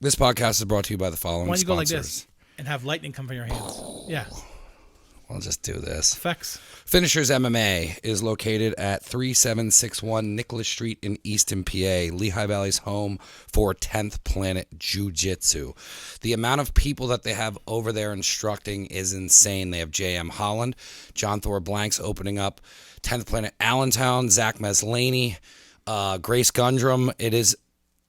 This podcast is brought to you by the following Why don't you go like sponsors. this and have lightning come from your hands? Yeah. I'll just do this. Effects. Finishers MMA is located at 3761 Nicholas Street in Easton, PA, Lehigh Valley's home for 10th Planet Jiu-Jitsu. The amount of people that they have over there instructing is insane. They have J.M. Holland, John Thor Blanks opening up 10th Planet Allentown, Zach Meslaney, Grace Gundrum. It is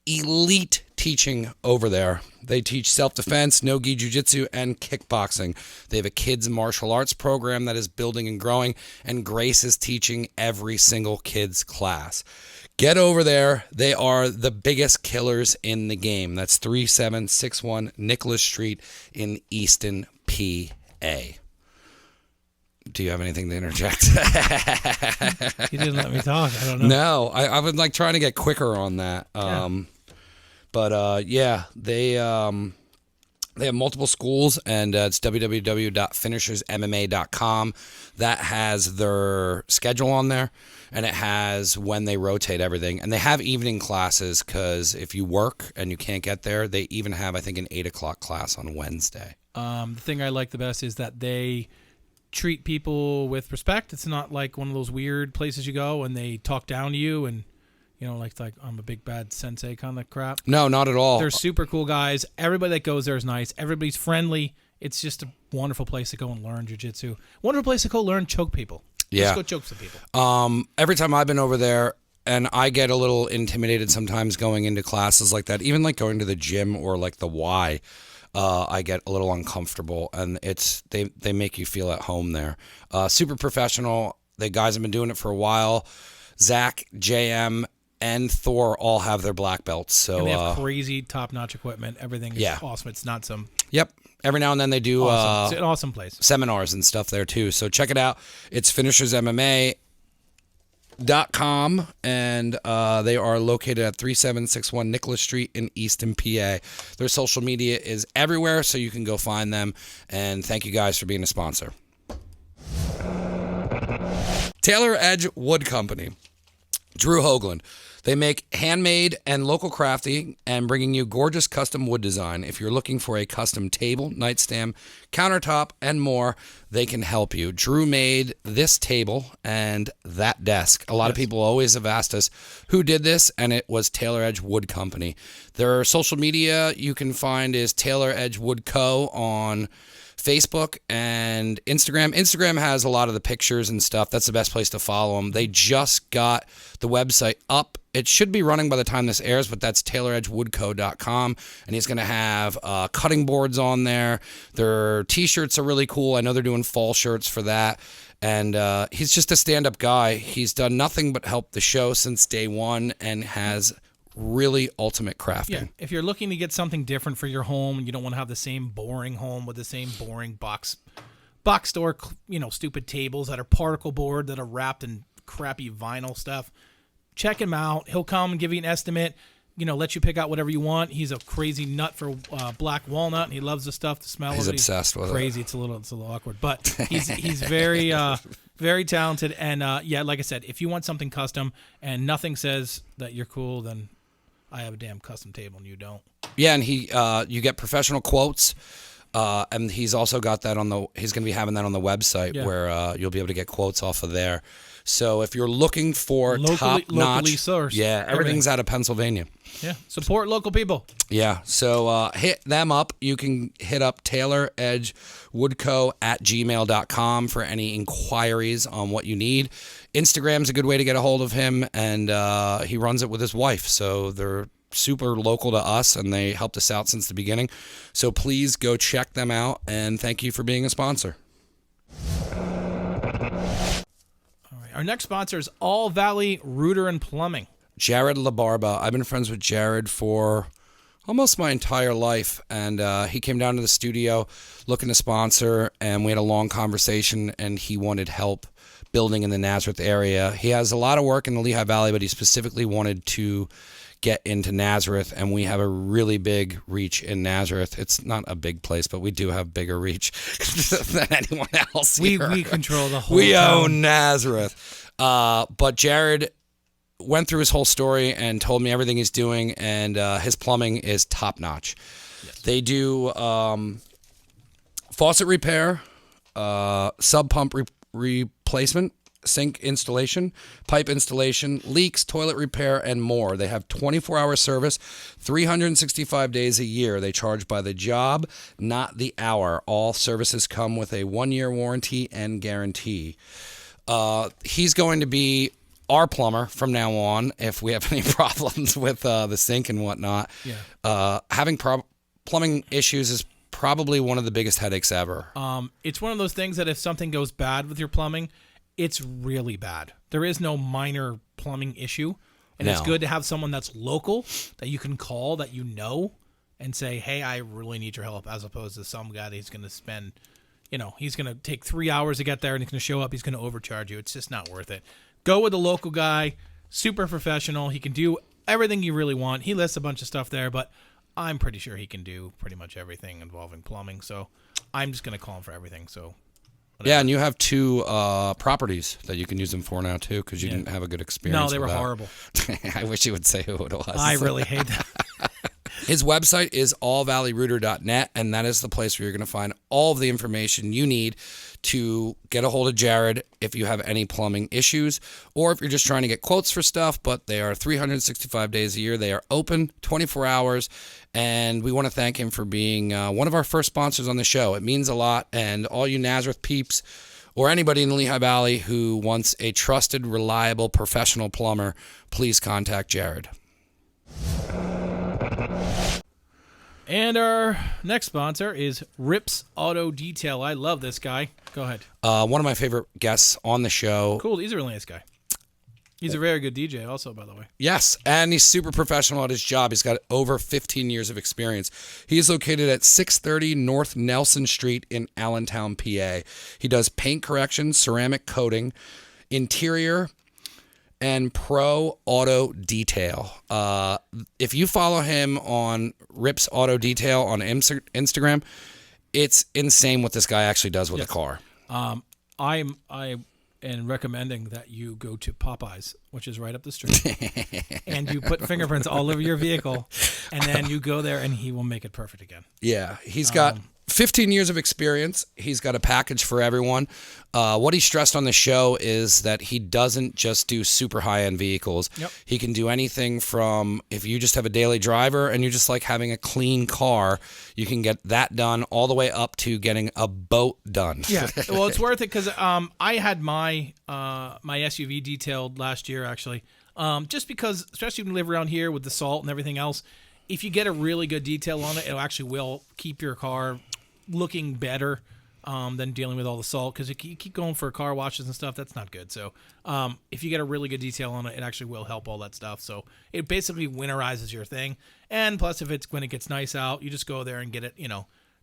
elite teaching over there. They teach self-defense, no-gi jiu-jitsu, and kickboxing. They have a kids martial arts program that is building and growing, and Grace is teaching every single kids class. Get over there. They are the biggest killers in the game. That's 3761 Nicholas Street in Easton, PA. Do you have anything to interject? You didn't let me talk. I don't know. No, I would like trying to get quicker on that. But they have multiple schools, and it's www.finishersmma.com. That has their schedule on there, and it has when they rotate everything. And they have evening classes because if you work and you can't get there, they even have, I think, an 8 o'clock class on Wednesday. The thing I like the best is that they treat people with respect. It's not like one of those weird places you go and they talk down to you and, you know, like I'm a big bad sensei kind of crap. No, not at all. They're super cool guys. Everybody that goes there is nice. Everybody's friendly. It's just a wonderful place to go and learn jiu-jitsu. Wonderful place to go learn choke people. Yeah. Just go choke some people. Every time I've been over there, and I get a little intimidated sometimes going into classes like that, even like going to the gym or like the Y, I get a little uncomfortable, and they make you feel at home there. Super professional. The guys have been doing it for a while. Zach, JM, and Thor all have their black belts. So and they have crazy top-notch equipment. Everything is awesome. It's not some... Yep. Every now and then they do awesome. It's an awesome place. Seminars and stuff there too. So check it out. It's finishersmma.com, and they are located at 3761 Nicholas Street in Easton, PA. Their social media is everywhere, so you can go find them. And thank you guys for being a sponsor. Taylor Edge Wood Company. Drew Hoagland. They make handmade and local crafting and bringing you gorgeous custom wood design. If you're looking for a custom table, nightstand, countertop, and more, they can help you. Drew made this table and that desk. A lot of people always have asked us who did this, and it was Taylor Edge Wood Company. Their social media you can find is Taylor Edgewood Co. on Facebook and Instagram. Instagram has a lot of the pictures and stuff. That's the best place to follow them. They just got the website up. It should be running by the time this airs, but that's tayloredgewoodco.com, and he's going to have cutting boards on there. Their T-shirts are really cool. I know they're doing fall shirts for that, and he's just a stand-up guy. He's done nothing but help the show since day one and has really ultimate crafting. Yeah, if you're looking to get something different for your home and you don't want to have the same boring home with the same boring box store, stupid tables that are particle board that are wrapped in crappy vinyl stuff, check him out. He'll come and give you an estimate, let you pick out whatever you want. He's a crazy nut for black walnut, and he loves the stuff, the smell He's of it. Obsessed with crazy. it. It's a little awkward, but he's very very talented. And like I said, if you want something custom and nothing says that you're cool, then I have a damn custom table and you don't. Yeah, and you get professional quotes, and he's also got that he's going to be having that on the website where you'll be able to get quotes off of there. So if you're looking for top-notch, locally sourced, everything's out of Pennsylvania. Yeah, support local people. Yeah, so hit them up. You can hit up tayloredgewoodco@gmail.com for any inquiries on what you need. Instagram's a good way to get a hold of him, and he runs it with his wife, so they're super local to us, and they helped us out since the beginning. So please go check them out, and thank you for being a sponsor. All right, our next sponsor is All Valley Rooter and Plumbing. Jared LaBarba. I've been friends with Jared for almost my entire life, and he came down to the studio looking to sponsor, and we had a long conversation, and he wanted help building in the Nazareth area. He has a lot of work in the Lehigh Valley, but he specifically wanted to get into Nazareth, and we have a really big reach in Nazareth. It's not a big place, but we do have bigger reach than anyone else here. We control the whole We town. own Nazareth. But Jared went through his whole story and told me everything he's doing, and his plumbing is top notch. Yes. They do faucet repair, sub pump replacement, sink installation, pipe installation, leaks, toilet repair, and more. They have 24-hour service, 365 days a year. They charge by the job, not the hour. All services come with a 1-year warranty and guarantee. He's going to be our plumber from now on if we have any problems with the sink and whatnot. Yeah. Having plumbing issues is probably one of the biggest headaches ever. It's one of those things that if something goes bad with your plumbing, it's really bad. There is no minor plumbing issue. And it's good to have someone that's local that you can call, that you know, and say, hey, I really need your help, as opposed to some guy that he's going to spend, he's going to take 3 hours to get there and he's going to show up. He's going to overcharge you. It's just not worth it. Go with a local guy, super professional. He can do everything you really want. He lists a bunch of stuff there, but I'm pretty sure he can do pretty much everything involving plumbing. So I'm just going to call him for everything. So. Whatever. Yeah, and you have 2 properties that you can use them for now, too, because you didn't have a good experience. No, they were horrible. I wish you would say who it was. I really hate that. His website is allvalleyrouter.net, and that is the place where you're going to find all of the information you need to get a hold of Jared if you have any plumbing issues, or if you're just trying to get quotes for stuff. But they are 365 days a year. They are open 24 hours, and we want to thank him for being one of our first sponsors on the show. It means a lot, and all you Nazareth peeps or anybody in the Lehigh Valley who wants a trusted, reliable, professional plumber, please contact Jared. And our next sponsor is Rips Auto Detail. I love this guy. Go ahead. One of my favorite guests on the show. Cool. He's a really nice guy. He's a very good DJ also, by the way. Yes, and he's super professional at his job. He's got over 15 years of experience. He is located at 630 North Nelson Street in Allentown, PA. He does paint correction, ceramic coating, interior, and pro auto detail. If you follow him on Rips Auto Detail on Instagram, it's insane what this guy actually does with a car. I am recommending that you go to Popeyes, which is right up the street, and you put fingerprints all over your vehicle, and then you go there, and he will make it perfect again. Yeah, he's got 15 years of experience. He's got a package for everyone. What he stressed on the show is that he doesn't just do super high-end vehicles. Yep. He can do anything from, if you just have a daily driver and you just like having a clean car, you can get that done, all the way up to getting a boat done. Yeah, well, it's worth it because I had my SUV detailed last year, actually, just because, especially when you live around here with the salt and everything else, if you get a really good detail on it, it actually will keep your car looking better than dealing with all the salt, because you keep going for car washes and stuff. That's not good. So if you get a really good detail on it, it actually will help all that stuff. So it basically winterizes your thing. And plus, when it gets nice out, you just go there and get it,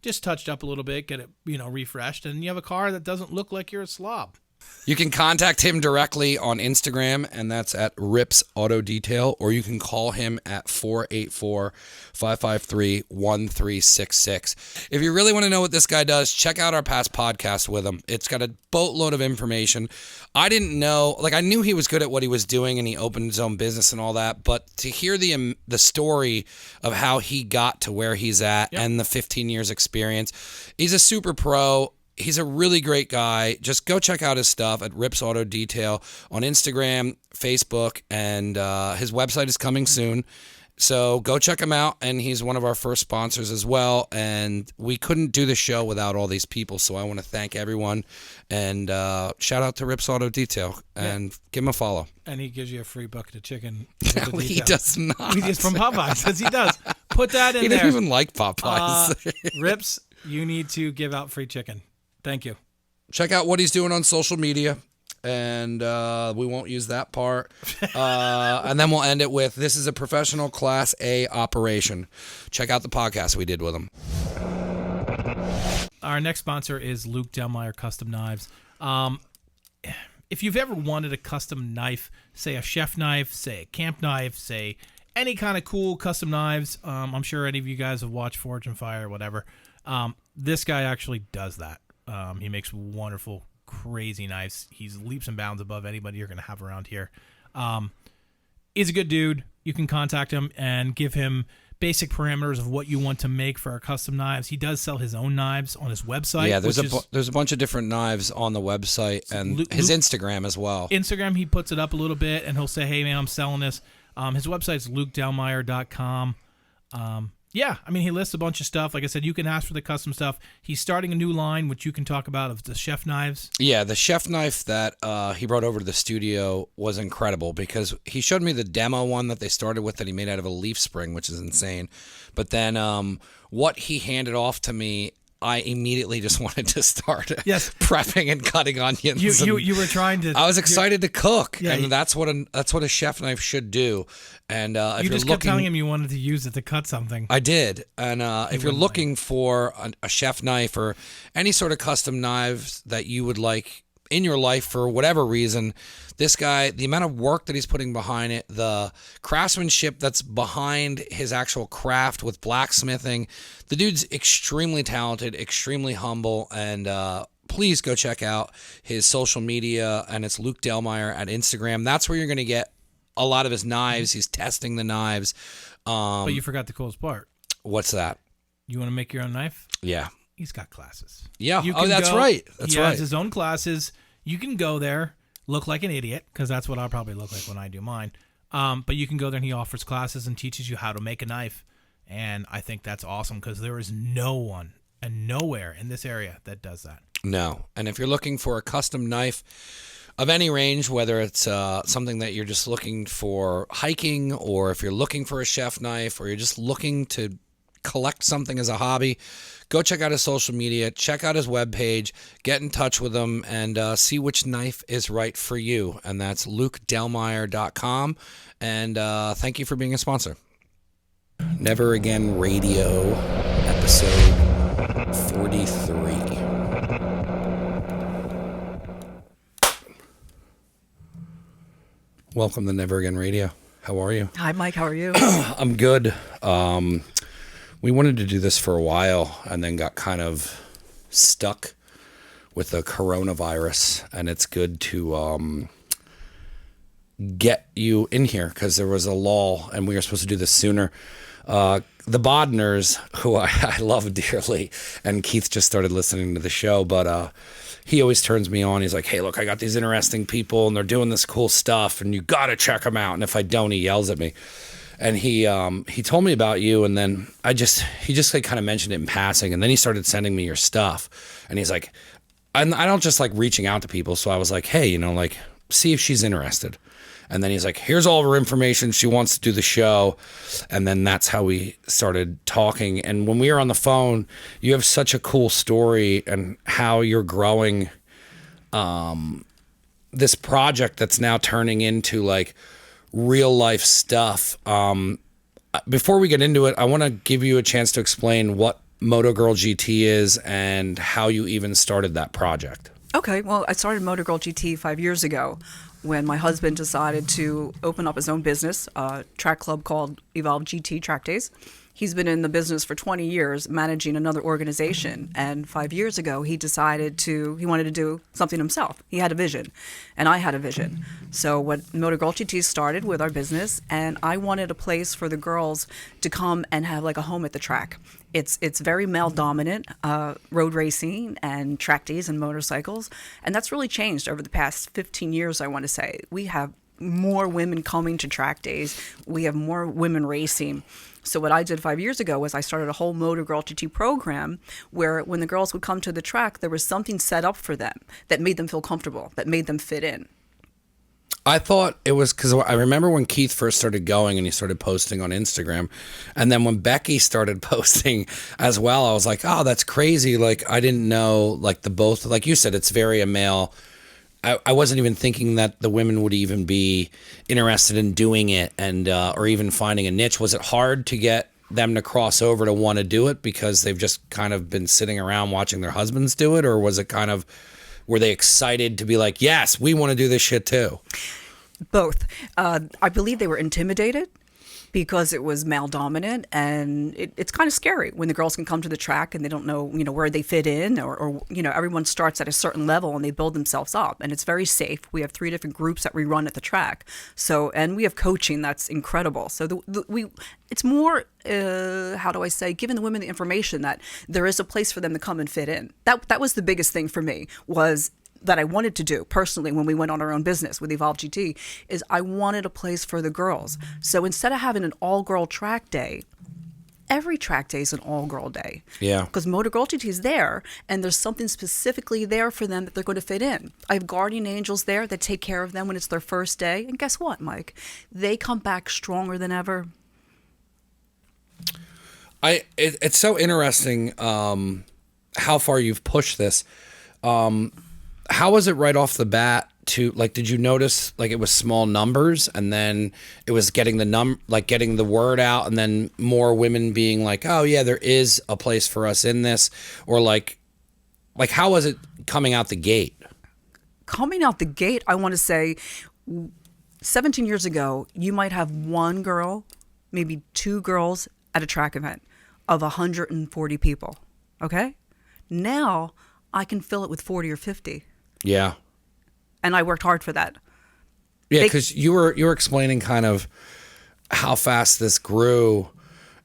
just touched up a little bit, get it, refreshed, and you have a car that doesn't look like you're a slob. You can contact him directly on Instagram, and that's at Rips Auto Detail, or you can call him at 484-553-1366. If you really want to know what this guy does, check out our past podcast with him. It's got a boatload of information. I didn't know, I knew he was good at what he was doing, and he opened his own business and all that, but to hear the story of how he got to where he's at and the 15 years experience, he's a super pro. He's a really great guy. Just go check out his stuff at Rips Auto Detail on Instagram, Facebook, and his website is coming soon. So go check him out, and he's one of our first sponsors as well. And we couldn't do the show without all these people, so I want to thank everyone. And shout out to Rips Auto Detail, and give him a follow. And he gives you a free bucket of chicken. No, he does not. He's from Popeyes, says he does. Put that in there. He didn't even like Popeyes. Rips, you need to give out free chicken. Thank you. Check out what he's doing on social media, and we won't use that part. And then we'll end it with, this is a professional Class A operation. Check out the podcast we did with him. Our next sponsor is Luke Delmeyer Custom Knives. If you've ever wanted a custom knife, say a chef knife, say a camp knife, say any kind of cool custom knives, I'm sure any of you guys have watched Forge and Fire or whatever, this guy actually does that. He makes wonderful, crazy knives. He's leaps and bounds above anybody you're going to have around here. He's a good dude. You can contact him and give him basic parameters of what you want to make for our custom knives. He does sell his own knives on his website. Yeah, there's a bunch of different knives on the website and his Instagram as well. Instagram, he puts it up a little bit, and he'll say, hey, man, I'm selling this. His website's lukedelmeyer.com. Yeah, I mean, he lists a bunch of stuff. Like I said, you can ask for the custom stuff. He's starting a new line, which you can talk about, of the chef knives. Yeah, the chef knife that he brought over to the studio was incredible because he showed me the demo one that they started with that he made out of a leaf spring, which is insane. But then what he handed off to me, I immediately just wanted to start prepping and cutting onions. You were trying to. I was excited to cook, and that's what a chef knife should do. And if you you're just kept telling him you wanted to use it to cut something. I did. And if you're looking for a chef knife or any sort of custom knives that you would like in your life for whatever reason, this guy, the amount of work that he's putting behind it, the craftsmanship that's behind his actual craft with blacksmithing, the dude's extremely talented, extremely humble, and please go check out his social media, and it's Luke Delmeyer at Instagram. That's where you're going to get a lot of his knives. He's testing the knives. But you forgot the coolest part. What's that? You want to make your own knife? Yeah. He's got classes. Yeah. That's right. He has his own classes. You can go there, look like an idiot, because that's what I'll probably look like when I do mine. But you can go there, and he offers classes and teaches you how to make a knife. And I think that's awesome because there is no one and nowhere in this area that does that. No. And if you're looking for a custom knife of any range, whether it's something that you're just looking for hiking, or if you're looking for a chef knife, or you're just looking to collect something as a hobby, go check out his social media, check out his webpage, get in touch with him, and see which knife is right for you. And that's lukedelmeyer.com. And thank you for being a sponsor. Never Again Radio, episode 43. Welcome to Never Again Radio. How are you? Hi, Mike. How are you? I'm good. We wanted to do this for a while and then got kind of stuck with the coronavirus, and it's good to get you in here because there was a lull and we were supposed to do this sooner. The Bodnars, who I love dearly, and Keith just started listening to the show, but he always turns me on. He's like, hey, look, I got these interesting people and they're doing this cool stuff and you got to check them out. And if I don't, he yells at me. And he told me about you, and then he just like kind of mentioned it in passing, and then he started sending me your stuff, and he's like, I don't just like reaching out to people, so I was like, hey, like see if she's interested, and then he's like, here's all of her information, she wants to do the show, and then that's how we started talking. And when we were on the phone, you have such a cool story and how you're growing this project that's now turning into like real life stuff. Before we get into it, I want to give you a chance to explain what Moto Girl GT is and how you even started that project. Okay, well, I started Moto Girl GT 5 years ago when my husband decided to open up his own business, a track club called Evolve GT Track Days. He's been in the business for 20 years managing another organization, and 5 years ago he wanted to do something himself. He had a vision, and I had a vision. So what Moto Girl GT started with our business, and I wanted a place for the girls to come and have like a home at the track. It's very male dominant, road racing and track days and motorcycles, and that's really changed over the past 15 years, I want to say. We have more women coming to track days. We have more women racing. So what I did 5 years ago was I started a whole Moto Girl GT program where when the girls would come to the track, there was something set up for them that made them feel comfortable, that made them fit in. I thought it was because I remember when Keith first started going and he started posting on Instagram, and then when Becky started posting as well, I was like, oh, that's crazy. Like, I didn't know, like, like you said, it's very a male. I wasn't even thinking that the women would even be interested in doing it and or even finding a niche. Was it hard to get them to cross over to want to do it because they've just kind of been sitting around watching their husbands do it? Or was it kind of, were they excited to be like, yes, we want to do this shit too? Both. I believe they were intimidated because it was male dominant, and it's kind of scary when the girls can come to the track and they don't know, where they fit in, or everyone starts at a certain level and they build themselves up, and it's very safe. We have 3 different groups that we run at the track, and we have coaching that's incredible. So it's more, how do I say, giving the women the information that there is a place for them to come and fit in. That was the biggest thing for me, was that I wanted to do personally when we went on our own business with Evolve GT, is I wanted a place for the girls. So instead of having an all-girl track day, every track day is an all-girl day. Yeah. Because Moto Girl GT is there, and there's something specifically there for them that they're going to fit in. I have guardian angels there that take care of them when it's their first day. And guess what, Mike? They come back stronger than ever. It's so interesting how far you've pushed this. How was it right off the bat to, like, did you notice like it was small numbers and then it was getting getting the word out, and then more women being like, oh yeah, there is a place for us in this, or like how was it coming out the gate? Coming out the gate, I want to say 17 years ago, you might have 1 girl, maybe 2 girls at a track event of 140 people. Okay? Now I can fill it with 40 or 50. Yeah. And I worked hard for that. Yeah, because you were explaining kind of how fast this grew,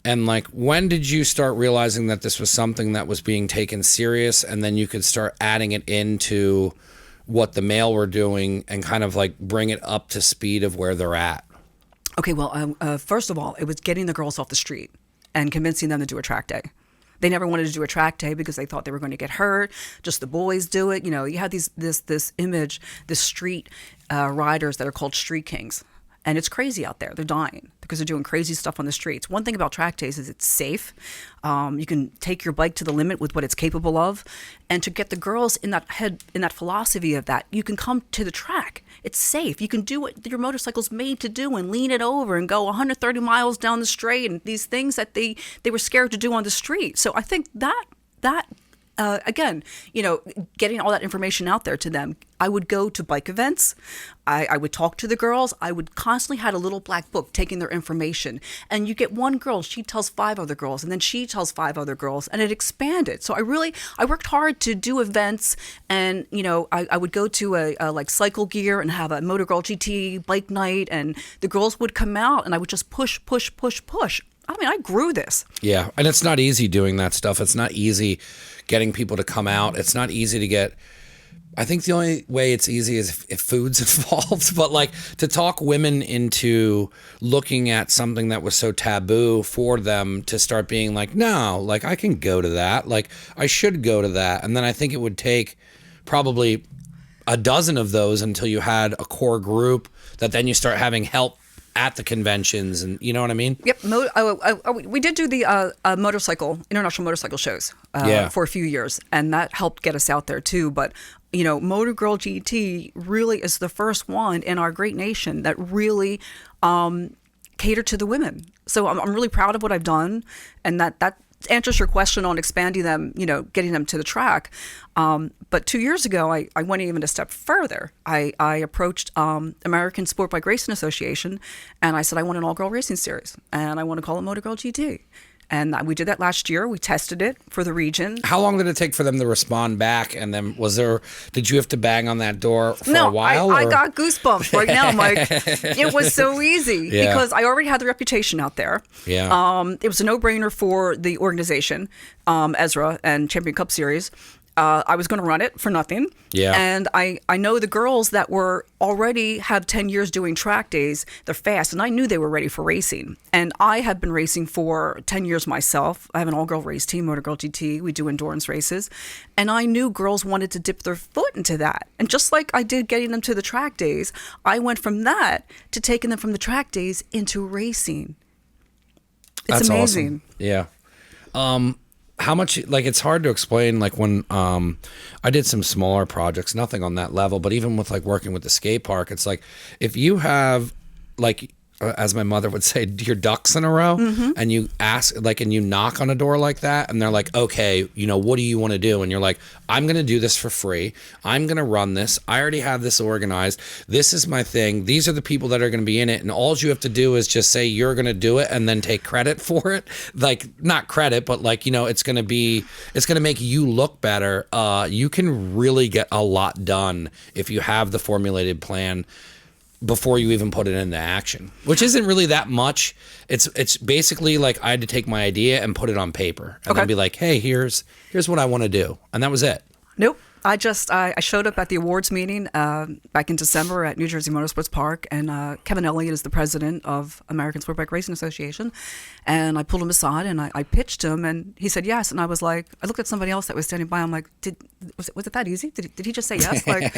and like, when did you start realizing that this was something that was being taken serious, and then you could start adding it into what the male were doing and kind of like bring it up to speed of where they're at? Okay, well, first of all, it was getting the girls off the street and convincing them to do a track day. They never wanted to do a track day because they thought they were going to get hurt. Just the boys do it. You have this image, this street riders that are called street kings. And it's crazy out there. They're dying because they're doing crazy stuff on the streets. One thing about track days is it's safe. You can take your bike to the limit with what it's capable of. And to get the girls in that philosophy of that, you can come to the track. It's safe. You can do what your motorcycle's made to do and lean it over and go 130 miles down the straight, and these things that they were scared to do on the street. So I think that again, getting all that information out there to them. I would go to bike events. I would talk to the girls. I would constantly had a little black book taking their information. And you get 1 girl, she tells 5 other girls, and then she tells 5 other girls, and it expanded. So I worked hard to do events, and I would go to a like Cycle Gear and have a Moto Girl GT bike night, and the girls would come out, and I would just push. I mean, I grew this. Yeah, and it's not easy doing that stuff. It's not easy getting people to come out. It's not easy to get. I think the only way it's easy is if food's involved. But like, to talk women into looking at something that was so taboo for them to start being like, no, like, I can go to that. Like, I should go to that. And then I think it would take probably a dozen of those until you had a core group that then you start having help at the conventions, and you know what I mean? Yep. We did do the international motorcycle shows for a few years, and that helped get us out there too. But Moto Girl GT really is the first one in our great nation that really catered to the women. So I'm really proud of what I've done, and that answers your question on expanding them, getting them to the track. But 2 years ago, I went even a step further. I approached American Sport Bike Racing Association, and I said I want an all-girl racing series, and I want to call it Moto Girl GT. And we did that last year. We tested it for the region. How long did it take for them to respond back? And then did you have to bang on that door for a while? I got goosebumps right now, Mike. It was so easy because I already had the reputation out there. Yeah. It was a no-brainer for the organization, Ezra and Champion Cup Series. I was going to run it for nothing. Yeah. And I know the girls that were already have 10 years doing track days, they're fast, and I knew they were ready for racing. And I have been racing for 10 years myself. I have an all-girl race team, Moto Girl GT. We do endurance races. And I knew girls wanted to dip their foot into that. And just like I did getting them to the track days, I went from that to taking them from the track days into racing. It's That's amazing. Awesome. Yeah. How much, like, it's hard to explain, like, when I did some smaller projects, nothing on that level, but even with like working with the skate park, it's like, if you have, like, as my mother would say, your ducks in a row, and you ask, like, and you knock on a door like that, and they're like, okay, you know, what do you want to do? And you're like, I'm going to do this for free. I'm going to run this. I already have this organized. This is my thing. These are the people that are going to be in it. And all you have to do is just say you're going to do it and then take credit for it. Like, not credit, but like, you know, it's going to make you look better. You can really get a lot done if you have the formulated plan before you even put it into action, which isn't really that much. It's basically like I had to take my idea and put it on paper and then be like, hey, here's what I want to do. And that was it. Nope. I showed up at the awards meeting back in December at New Jersey Motorsports Park, and Kevin Elliott is the president of American Sport Bike Racing Association, and I pulled him aside and I pitched him, and he said yes, and I was like, I looked at somebody else that was standing by, I'm like, was it that easy? Did he just say yes? Like,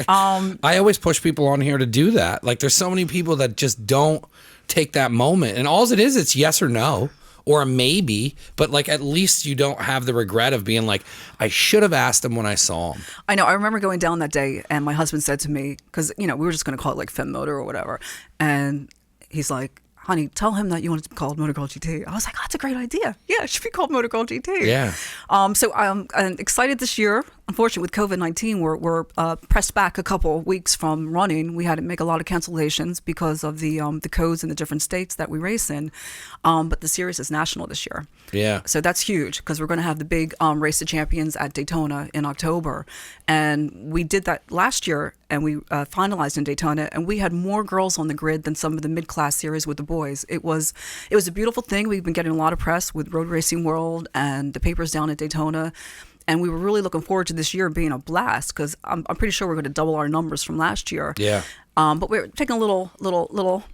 I always push people on here to do that. Like, there's so many people that just don't take that moment, and all it is, it's yes or no. Or a maybe, but like at least you don't have the regret of being like, I should have asked him when I saw him. I know. I remember going down that day, and my husband said to me, because you know we were just going to call it like Fem Motor or whatever, and he's like, honey, tell him that you want it to be called Moto Girl Gt. I was like, oh, that's a great idea. Yeah, it should be called Moto Girl Gt. Yeah. So I'm excited this year. Unfortunately, with COVID-19, we're pressed back a couple of weeks from running. We had to make a lot of cancellations because of the codes in the different states that we race in. But the series is national this year. Yeah. So that's huge because we're going to have the big Race of Champions at Daytona in October. And we did that last year, and we finalized in Daytona, and we had more girls on the grid than some of the mid-class series with the boys. It was a beautiful thing. We've been getting a lot of press with Road Racing World and the papers down at Daytona. And we were really looking forward to this year being a blast because I'm pretty sure we're going to double our numbers from last year. Yeah. But we're taking a little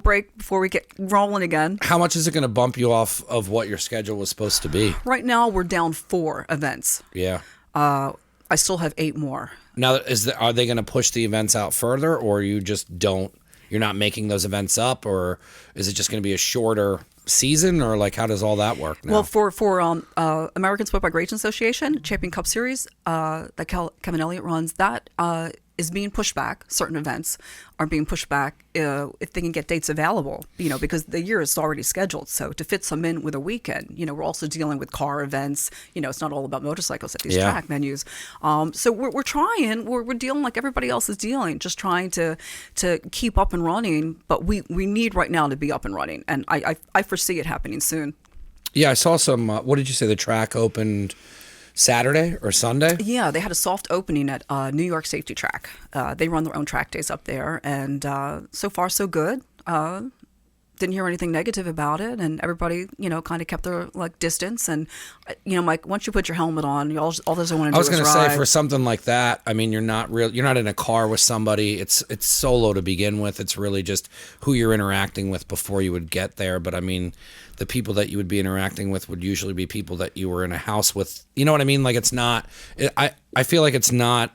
break before we get rolling again. How much is it going to bump you off of what your schedule was supposed to be? Right now, we're down 4 events. Yeah. I still have 8 more. Now, are they going to push the events out further, or you just don't? You're not making those events up, or is it just going to be a shorter season, or like how does all that work now? Well, for American Sport Bike Racing Association Champion Cup Series that Kevin Elliott runs, that is being pushed back. Certain events are being pushed back if they can get dates available, you know, because the year is already scheduled. So to fit some in with a weekend, you know, we're also dealing with car events. You know, it's not all about motorcycles at these track venues. So we're trying. We're dealing like everybody else is dealing, just trying to keep up and running. But we need right now to be up and running, and I foresee it happening soon. Yeah, I saw some. What did you say? The track opened Saturday or Sunday? Yeah, they had a soft opening at New York Safety Track. They run their own track days up there, and so far so good. Didn't hear anything negative about it, and everybody, you know, kind of kept their like distance. And you know, Mike, once you put your helmet on, all those I want to do is ride. I was going to say, for something like that, I mean, you're not in a car with somebody. It's solo to begin with. It's really just who you're interacting with before you would get there. But I mean, the people that you would be interacting with would usually be people that you were in a house with. You know what I mean? Like, it's not. I feel like it's not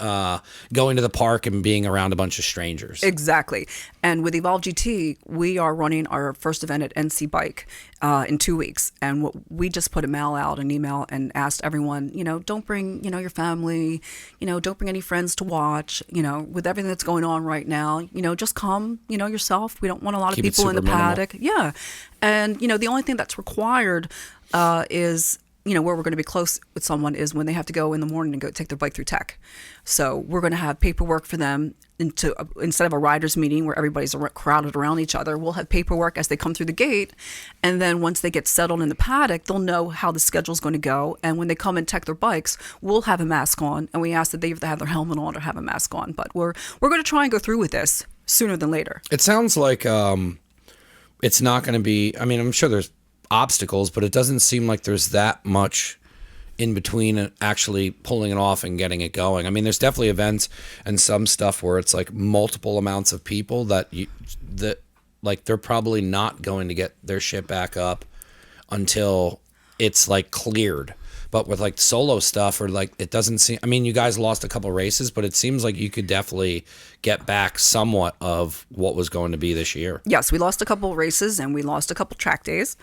going to the park and being around a bunch of strangers. Exactly. And with Evolve GT, we are running our first event at NC Bike in 2 weeks. And we just put an email, and asked everyone, you know, don't bring, you know, your family, you know, don't bring any friends to watch, you know, with everything that's going on right now, you know, just come, you know, yourself. We don't want a lot of people in the paddock. Yeah. And, you know, the only thing that's required is, you know, where we're going to be close with someone is when they have to go in the morning and go take their bike through tech. So we're going to have paperwork for them instead of a riders meeting where everybody's crowded around each other. We'll have paperwork as they come through the gate. And then once they get settled in the paddock, they'll know how the schedule's going to go. And when they come and tech their bikes, we'll have a mask on. And we ask that they either have their helmet on or have a mask on. But we're going to try and go through with this sooner than later. It sounds like it's not going to be, I mean, I'm sure there's obstacles, but it doesn't seem like there's that much in between actually pulling it off and getting it going. I mean, there's definitely events and some stuff where it's like multiple amounts of people that like they're probably not going to get their shit back up until it's like cleared. But with like solo stuff, or like, it doesn't seem, I mean, you guys lost a couple races, but it seems like you could definitely get back somewhat of what was going to be this year. Yes, we lost a couple races and we lost a couple track days.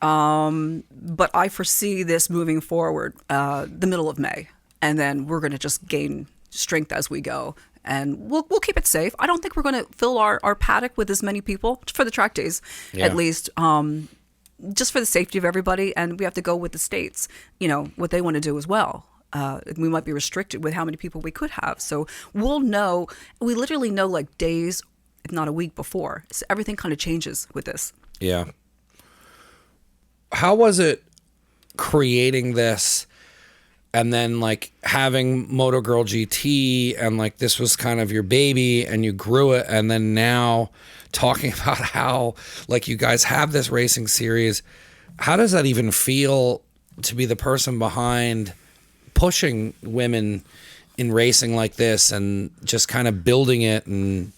But I foresee this moving forward the middle of May, and then we're going to just gain strength as we go. And we'll keep it safe. I don't think we're going to fill our paddock with as many people for the track days, at least, just for the safety of everybody. And we have to go with the states, what they want to do as well. We might be restricted with how many people we could have. So we'll know. We literally know like days, if not a week before. So everything kind of changes with this. Yeah. How was it creating this and then like having Moto Girl GT and like this was kind of your baby and you grew it, and then now talking about how like you guys have this racing series? How does that even feel to be the person behind pushing women in racing like this and just kind of building it? And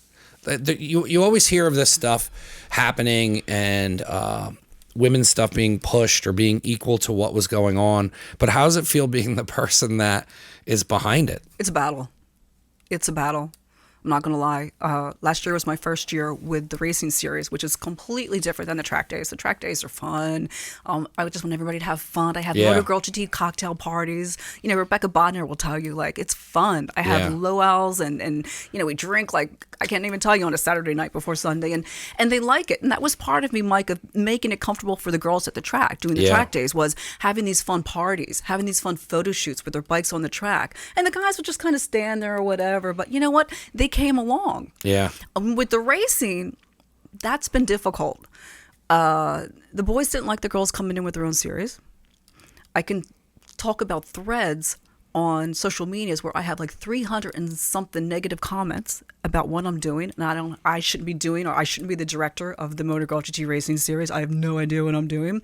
you always hear of this stuff happening and women's stuff being pushed or being equal to what was going on, but how does it feel being the person that is behind it? It's a battle. It's a battle. I'm not going to lie. Last year was my first year with the racing series, which is completely different than the track days. The track days are fun. I just want everybody to have fun. I have Moto Girl Gt cocktail parties. Rebecca Bodnar will tell you, like, it's fun. I have luau's and we drink, like, I can't even tell you, on a Saturday night before Sunday. And they like it. And that was part of me, Mike, of making it comfortable for the girls at the track, doing the track days, was having these fun parties, having these fun photo shoots with their bikes on the track. And the guys would just kind of stand there or whatever. But you know what? They came along. Yeah. With the racing, that's been difficult. The boys didn't like the girls coming in with their own series. I can talk about threads on social medias where I have like 300 and something negative comments about what I'm doing, and I shouldn't be doing, or I shouldn't be the director of the Moto Girl GT racing series. I have no idea what I'm doing.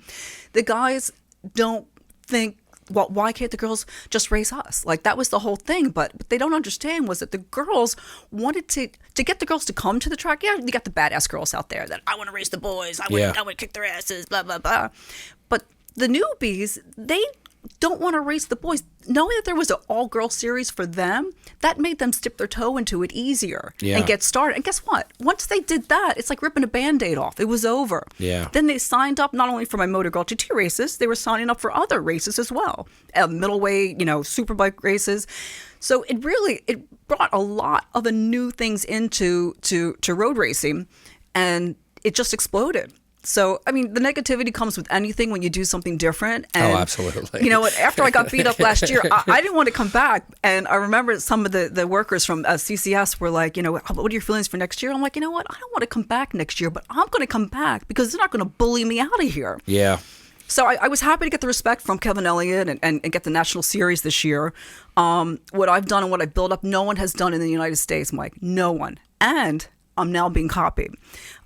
The guys don't think, well, why can't the girls just race us? Like, that was the whole thing. But what they don't understand was that the girls wanted to get the girls to come to the track. Yeah, you got the badass girls out there that I want to race the boys. I want to kick their asses, blah, blah, blah. But the newbies, they don't want to race the boys. Knowing that there was an all-girl series for them, that made them dip their toe into it easier and get started. And guess what? Once they did that, it's like ripping a Band-Aid off. It was over. Yeah. Then they signed up not only for my Moto Girl GT races, they were signing up for other races as well. Middleweight, superbike races. So it brought a lot of the new things into road racing, and it just exploded. So, I mean, the negativity comes with anything when you do something different. And, absolutely. You know what? After I got beat up last year, I didn't want to come back. And I remember some of the workers from CCS were like, what are your feelings for next year? I'm like, you know what? I don't want to come back next year, but I'm going to come back because they're not going to bully me out of here. Yeah. So I was happy to get the respect from Kevin Elliott and get the national series this year. What I've done and what I built up, no one has done in the United States, Mike. No one. And I'm now being copied.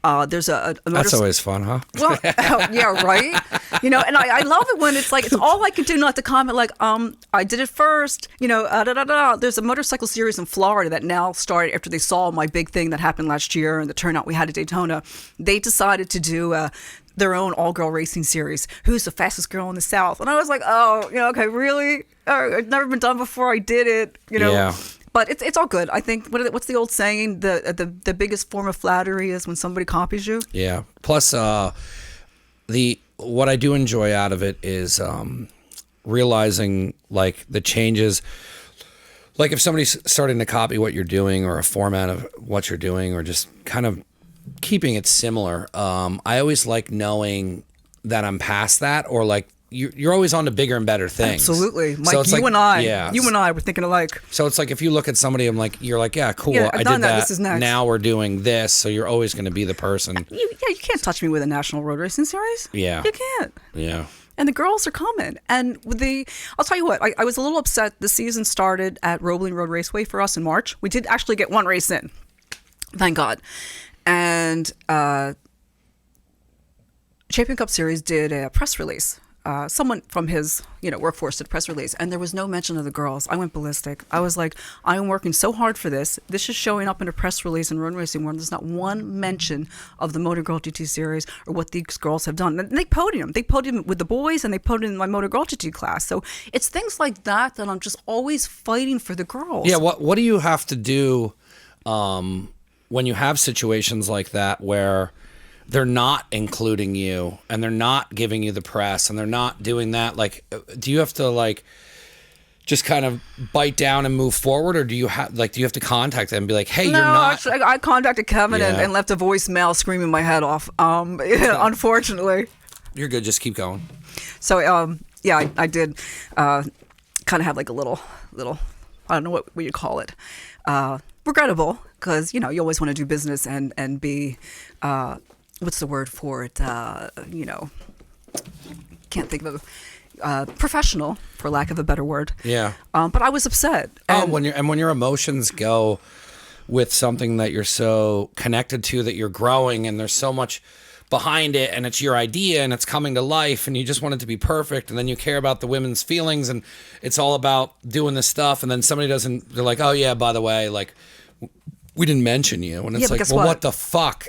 There's a that's always fun, huh? Well, yeah, right. And I love it when it's like it's all I can do not to comment. Like, I did it first. There's a motorcycle series in Florida that now started after they saw my big thing that happened last year and the turnout we had at Daytona. They decided to do their own all-girl racing series. Who's the fastest girl in the South? And I was like, okay, really? It's never been done before. I did it. Yeah. But it's all good. I think what's the old saying? The biggest form of flattery is when somebody copies you. Yeah. Plus, what I do enjoy out of it is realizing like the changes. Like if somebody's starting to copy what you're doing or a format of what you're doing, or just kind of keeping it similar. I always like knowing that I'm past that, or like. You're always on to bigger and better things. Absolutely. Mike, so you and I were thinking alike. So it's like if you look at somebody, you're like, yeah, cool. Yeah, I did that. This is next. Now we're doing this. So you're always going to be the person. You can't touch me with a national road racing series. Yeah. You can't. Yeah. And the girls are coming. And I'll tell you what, I was a little upset. The season started at Roebling Road Raceway for us in March. We did actually get one race in. Thank God. And Champion Cup Series did a press release. Someone from his workforce did a press release, and there was no mention of the girls. I went ballistic. I was like, I am working so hard for this. This is showing up in a press release in Road Racing World. There's not one mention of the Moto Girl GT series or what these girls have done. And they podium. They podium with the boys, and they podium in my Moto Girl GT class. So it's things like that I'm just always fighting for the girls. Yeah. What do you have to do when you have situations like that where they're not including you and they're not giving you the press and they're not doing that? Like, do you have to just kind of bite down and move forward, or do you have to contact them and be like, hey, No, you're not? actually, I contacted Kevin Yeah. and left a voicemail screaming my head off. Unfortunately. You're good. Just keep going. So yeah, I did kind of have like a little I don't know what you call it, regrettable, because you always want to do business and be what's the word for it, can't think of professional, for lack of a better word. Yeah. But I was upset. And when your emotions go with something that you're so connected to, that you're growing, and there's so much behind it, and it's your idea, and it's coming to life, and you just want it to be perfect, and then you care about the women's feelings, and it's all about doing this stuff, and then somebody doesn't. They're like, oh yeah, by the way, like, we didn't mention you, and it's but like, guess well, what? what the fuck?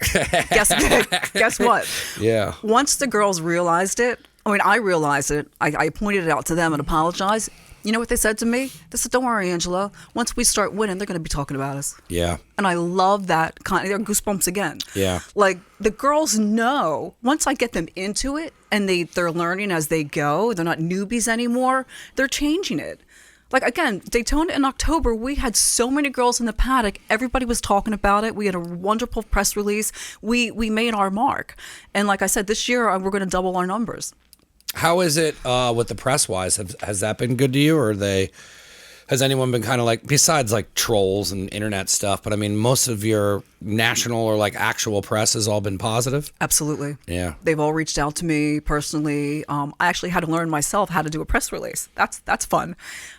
guess what? Yeah. Once the girls realized it, I realized it. I pointed it out to them and apologized. You know what they said to me? They said, don't worry, Angela. Once we start winning, they're going to be talking about us. Yeah. And I love that they're goosebumps again. Yeah. Like, the girls know, once I get them into it and they're learning as they go, they're not newbies anymore, they're changing it. Like, again, Daytona in October, we had so many girls in the paddock. Everybody was talking about it. We had a wonderful press release. We made our mark. And like I said, this year we're going to double our numbers. How is it with the press wise? Has that been good to you, or has anyone been kind of like, besides like trolls and internet stuff, but I mean, most of your national or like actual press has all been positive? Absolutely. Yeah. They've all reached out to me personally. I actually had to learn myself how to do a press release. That's fun.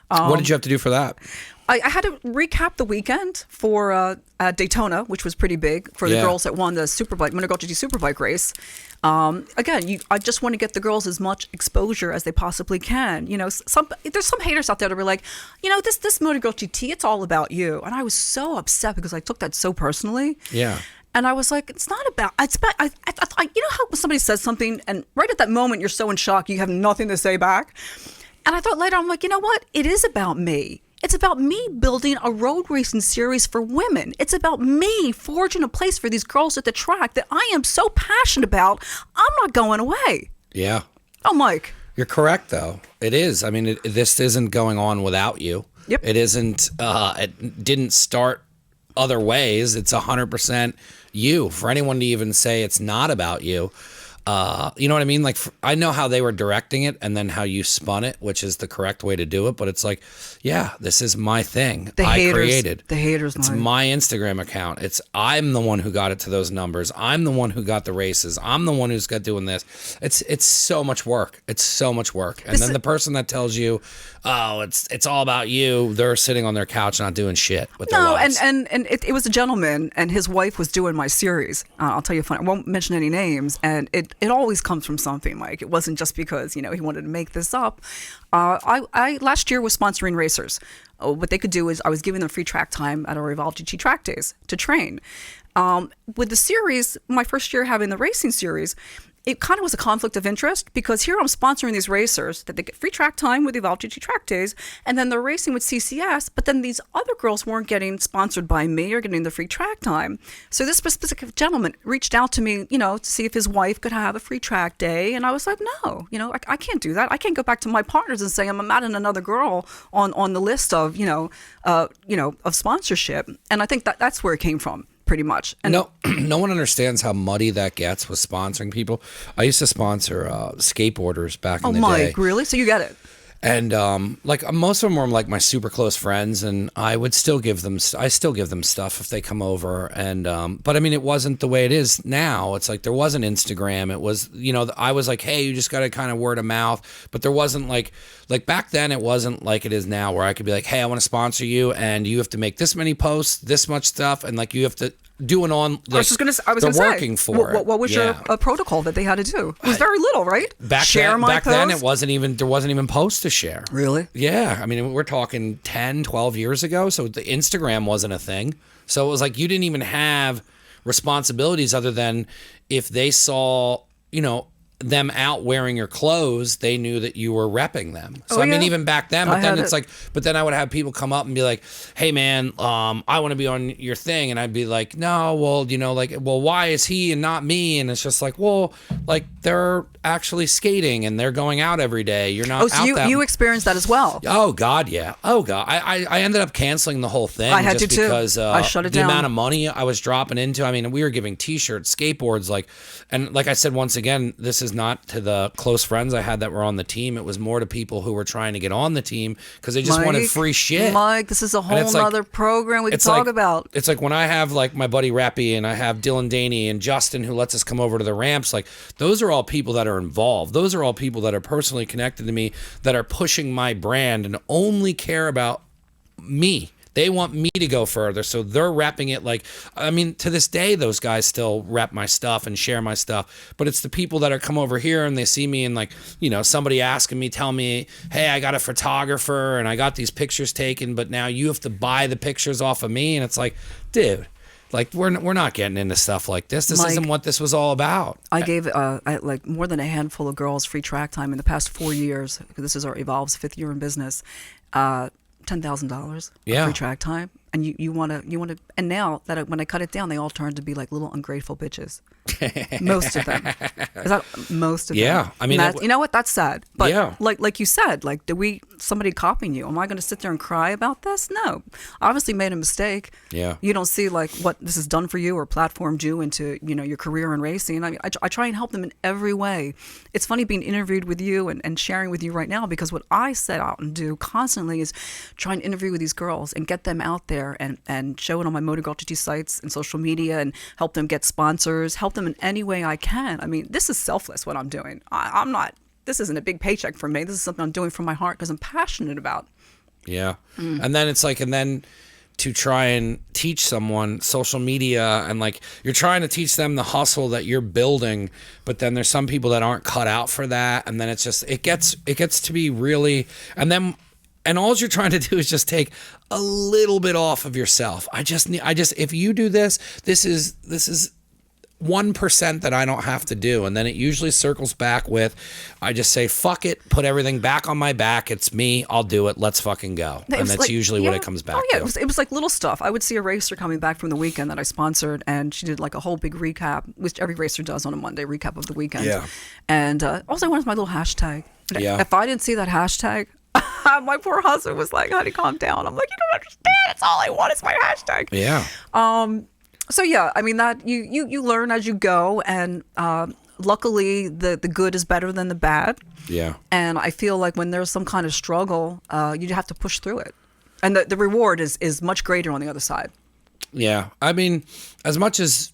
What did you have to do for that? I had to recap the weekend for Daytona, which was pretty big for the Yeah. girls that won the Moto Girl Gt Superbike race. Again, I just want to get the girls as much exposure as they possibly can. There's some haters out there that were like, this Moto Girl GT, it's all about you. And I was so upset because I took that so personally. Yeah. And I was like, it's about, you know how somebody says something and right at that moment you're so in shock, you have nothing to say back. And I thought later, I'm like, you know what? It is about me. It's about me building a road racing series for women. It's about me forging a place for these girls at the track that I am so passionate about. I'm not going away. Yeah. Oh, Mike. You're correct, though. It is. I mean, this isn't going on without you. Yep. It isn't. It didn't start other ways. It's 100% you. For anyone to even say it's not about you, you know what I mean? Like, I know how they were directing it and then how you spun it, which is the correct way to do it. But it's like, yeah, this is my thing. I created. The haters. It's my Instagram account. I'm the one who got it to those numbers. I'm the one who got the races. I'm the one who's got doing this. It's so much work. It's so much work. And then the person that tells you, oh, it's all about you, they're sitting on their couch not doing shit with their lives. and it was a gentleman and his wife was doing my series. I'll tell you, I won't mention any names, and it always comes from something, Mike. It wasn't just because he wanted to make this up. I last year was sponsoring racers. What they could do is I was giving them free track time at our Evolve GT track days to train. With the series, my first year having the racing series, it kind of was a conflict of interest because here I'm sponsoring these racers that they get free track time with Evolve GT track days, and then they're racing with CCS, but then these other girls weren't getting sponsored by me or getting the free track time. So this specific gentleman reached out to me, to see if his wife could have a free track day, and I was like, no, I can't do that. I can't go back to my partners and say I'm adding another girl on the list of, of sponsorship, and I think that's where it came from. Pretty much. And no one understands how muddy that gets with sponsoring people. I used to sponsor skateboarders back in the day. Oh, Mike, really? So you get it. And like most of them were like my super close friends, and I still give them stuff if they come over. And but I mean, it wasn't the way it is now. It's like there wasn't Instagram. It was, I was like, hey, you just got to kind of word of mouth. But there wasn't like back then, it wasn't like it is now, where I could be like, hey, I want to sponsor you, and you have to make this many posts, this much stuff, and like you have to do it on. Like, I was going to say, working for what was your protocol that they had to do? It was very little, right? Back then, there wasn't even posts to share. Really? Yeah. I mean, we're talking 10, 12 years ago. So the Instagram wasn't a thing. So it was like you didn't even have responsibilities other than if they saw, them out wearing your clothes, they knew that you were repping them. So Oh, I mean, yeah. even back then, I but then had it's it. like, but then I would have people come up and be like, hey man, I want to be on your thing. And I'd be like, no, well, you know, like, well, why is he and not me? And it's just like, well, like they're actually skating and they're going out every day. You're not Oh, so out that you experienced that as well. Oh God, yeah. Oh God, I ended up canceling the whole thing. I had just to, too. because I shut it the down. amount of money I was dropping into. I mean, we were giving T-shirts, skateboards, like, and like I said once again, this is not to the close friends I had that were on the team. It was more to people who were trying to get on the team because they just wanted free shit. Mike, this is a whole it's like- nother program we can it's talk like- about. It's like when I have like my buddy Rappy and I have Dylan Daney and Justin who lets us come over to the ramps, like those are all people that are involved. Those are all people that are personally connected to me that are pushing my brand and only care about me. They want me to go further, so they're repping it. Like, I mean, to this day, those guys still rep my stuff and share my stuff. But it's the people that are come over here and they see me and like, you know, somebody asking me, tell me, hey, I got a photographer and I got these pictures taken, but now you have to buy the pictures off of me. And it's like, dude, like we're not getting into stuff like this. This Mike, isn't what this was all about. I gave like more than a handful of girls free track time in the past 4 years. This is our Evolve's 5th year in business. $10,000 Yeah. free track time, and you want to, and now that when I cut it down, they all turn to be like little ungrateful bitches. Most of them. Is that most of them? Yeah, I mean, And you know what? That's sad. But Yeah. like you said, like somebody copying you? Am I going to sit there and cry about this? No. Obviously made a mistake. Yeah. You don't see like what this has done for you or platformed you into, you know, your career in racing. I mean, I try and help them in every way. It's funny being interviewed with you and sharing with you right now, because what I set out and do constantly is try and interview with these girls and get them out there and show it on my Moto Girl Gt sites and social media and help them get sponsors, help them in any way I can. I mean, this is selfless what I'm doing. I'm not, this isn't a big paycheck for me. This is something I'm doing from my heart because I'm passionate about. Yeah. And then it's like, and then to try and teach someone social media and like you're trying to teach them the hustle that you're building, but then there's some people that aren't cut out for that. And then it's just, it gets to be really, and all you're trying to do is just take a little bit off of yourself. If you do this is 1% that I don't have to do. And then it usually circles back with, I just say, fuck it, put everything back on my back. It's me. I'll do it. Let's fucking go. And that's like, usually what yeah. it comes back Oh, yeah. to. It was like little stuff. I would see a racer coming back from the weekend that I sponsored, and she did like a whole big recap, which every racer does on a Monday, recap of the weekend. Yeah. And also I wanted my little hashtag. And Yeah. If I didn't see that hashtag, my poor husband was like, honey, calm down. I'm like, you don't understand. That's all I want is my hashtag. Yeah. So yeah, I mean that you learn as you go, and luckily the good is better than the bad. Yeah. And I feel like when there's some kind of struggle, you have to push through it, and the reward is much greater on the other side. Yeah. I mean, as much as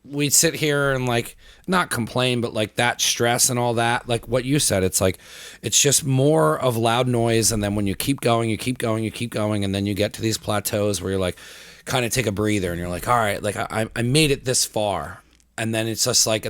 we sit here and like not complain, but like that stress and all that, like what you said, it's like, it's just more of loud noise. And then when you keep going, and then you get to these plateaus where you're like, kind of take a breather and you're like, all right, like I made it this far. And then it's just like,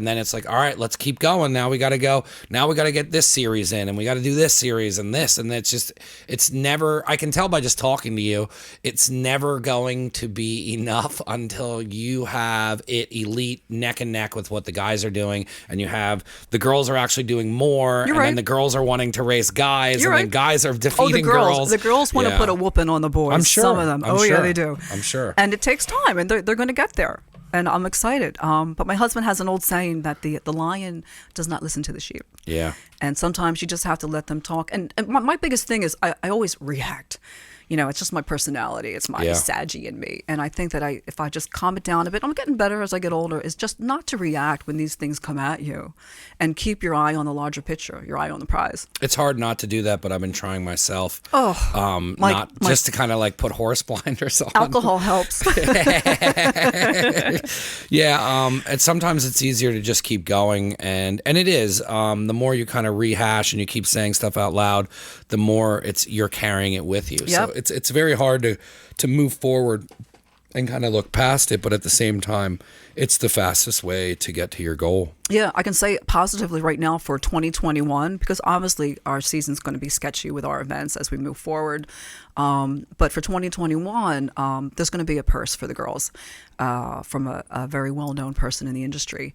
all right, let's keep going. Now we got to go. Now we got to get this series in, and we got to do this series and this. And it's never, I can tell by just talking to you, it's never going to be enough until you have it elite neck and neck with what the guys are doing. And you have, the girls are actually doing more. You're and right. then the girls are wanting to race guys. You're and then right. guys are defeating The girls want to Yeah. put a whooping on the boys. I'm sure. Some of them. I'm Yeah, sure. they do. I'm sure. And it takes time, and they're going to get there. And I'm excited. But my husband has an old saying that the lion does not listen to the sheep. Yeah. And sometimes you just have to let them talk. And my biggest thing is I always react. You know, it's just my personality. It's my saggy in me. And I think that if I just calm it down a bit, I'm getting better as I get older, is just not to react when these things come at you, and keep your eye on the larger picture, your eye on the prize. It's hard not to do that, but I've been trying myself. Just to kind of like put horse blinders on. Alcohol helps. Yeah, and sometimes it's easier to just keep going, and it is. The more you kind of rehash and you keep saying stuff out loud, the more you're carrying it with you. Yep. So it's very hard to move forward and kind of look past it, but at the same time, it's the fastest way to get to your goal. Yeah, I can say positively right now for 2021, because obviously our season's going to be sketchy with our events as we move forward. But for 2021, there's going to be a purse for the girls from a very well-known person in the industry.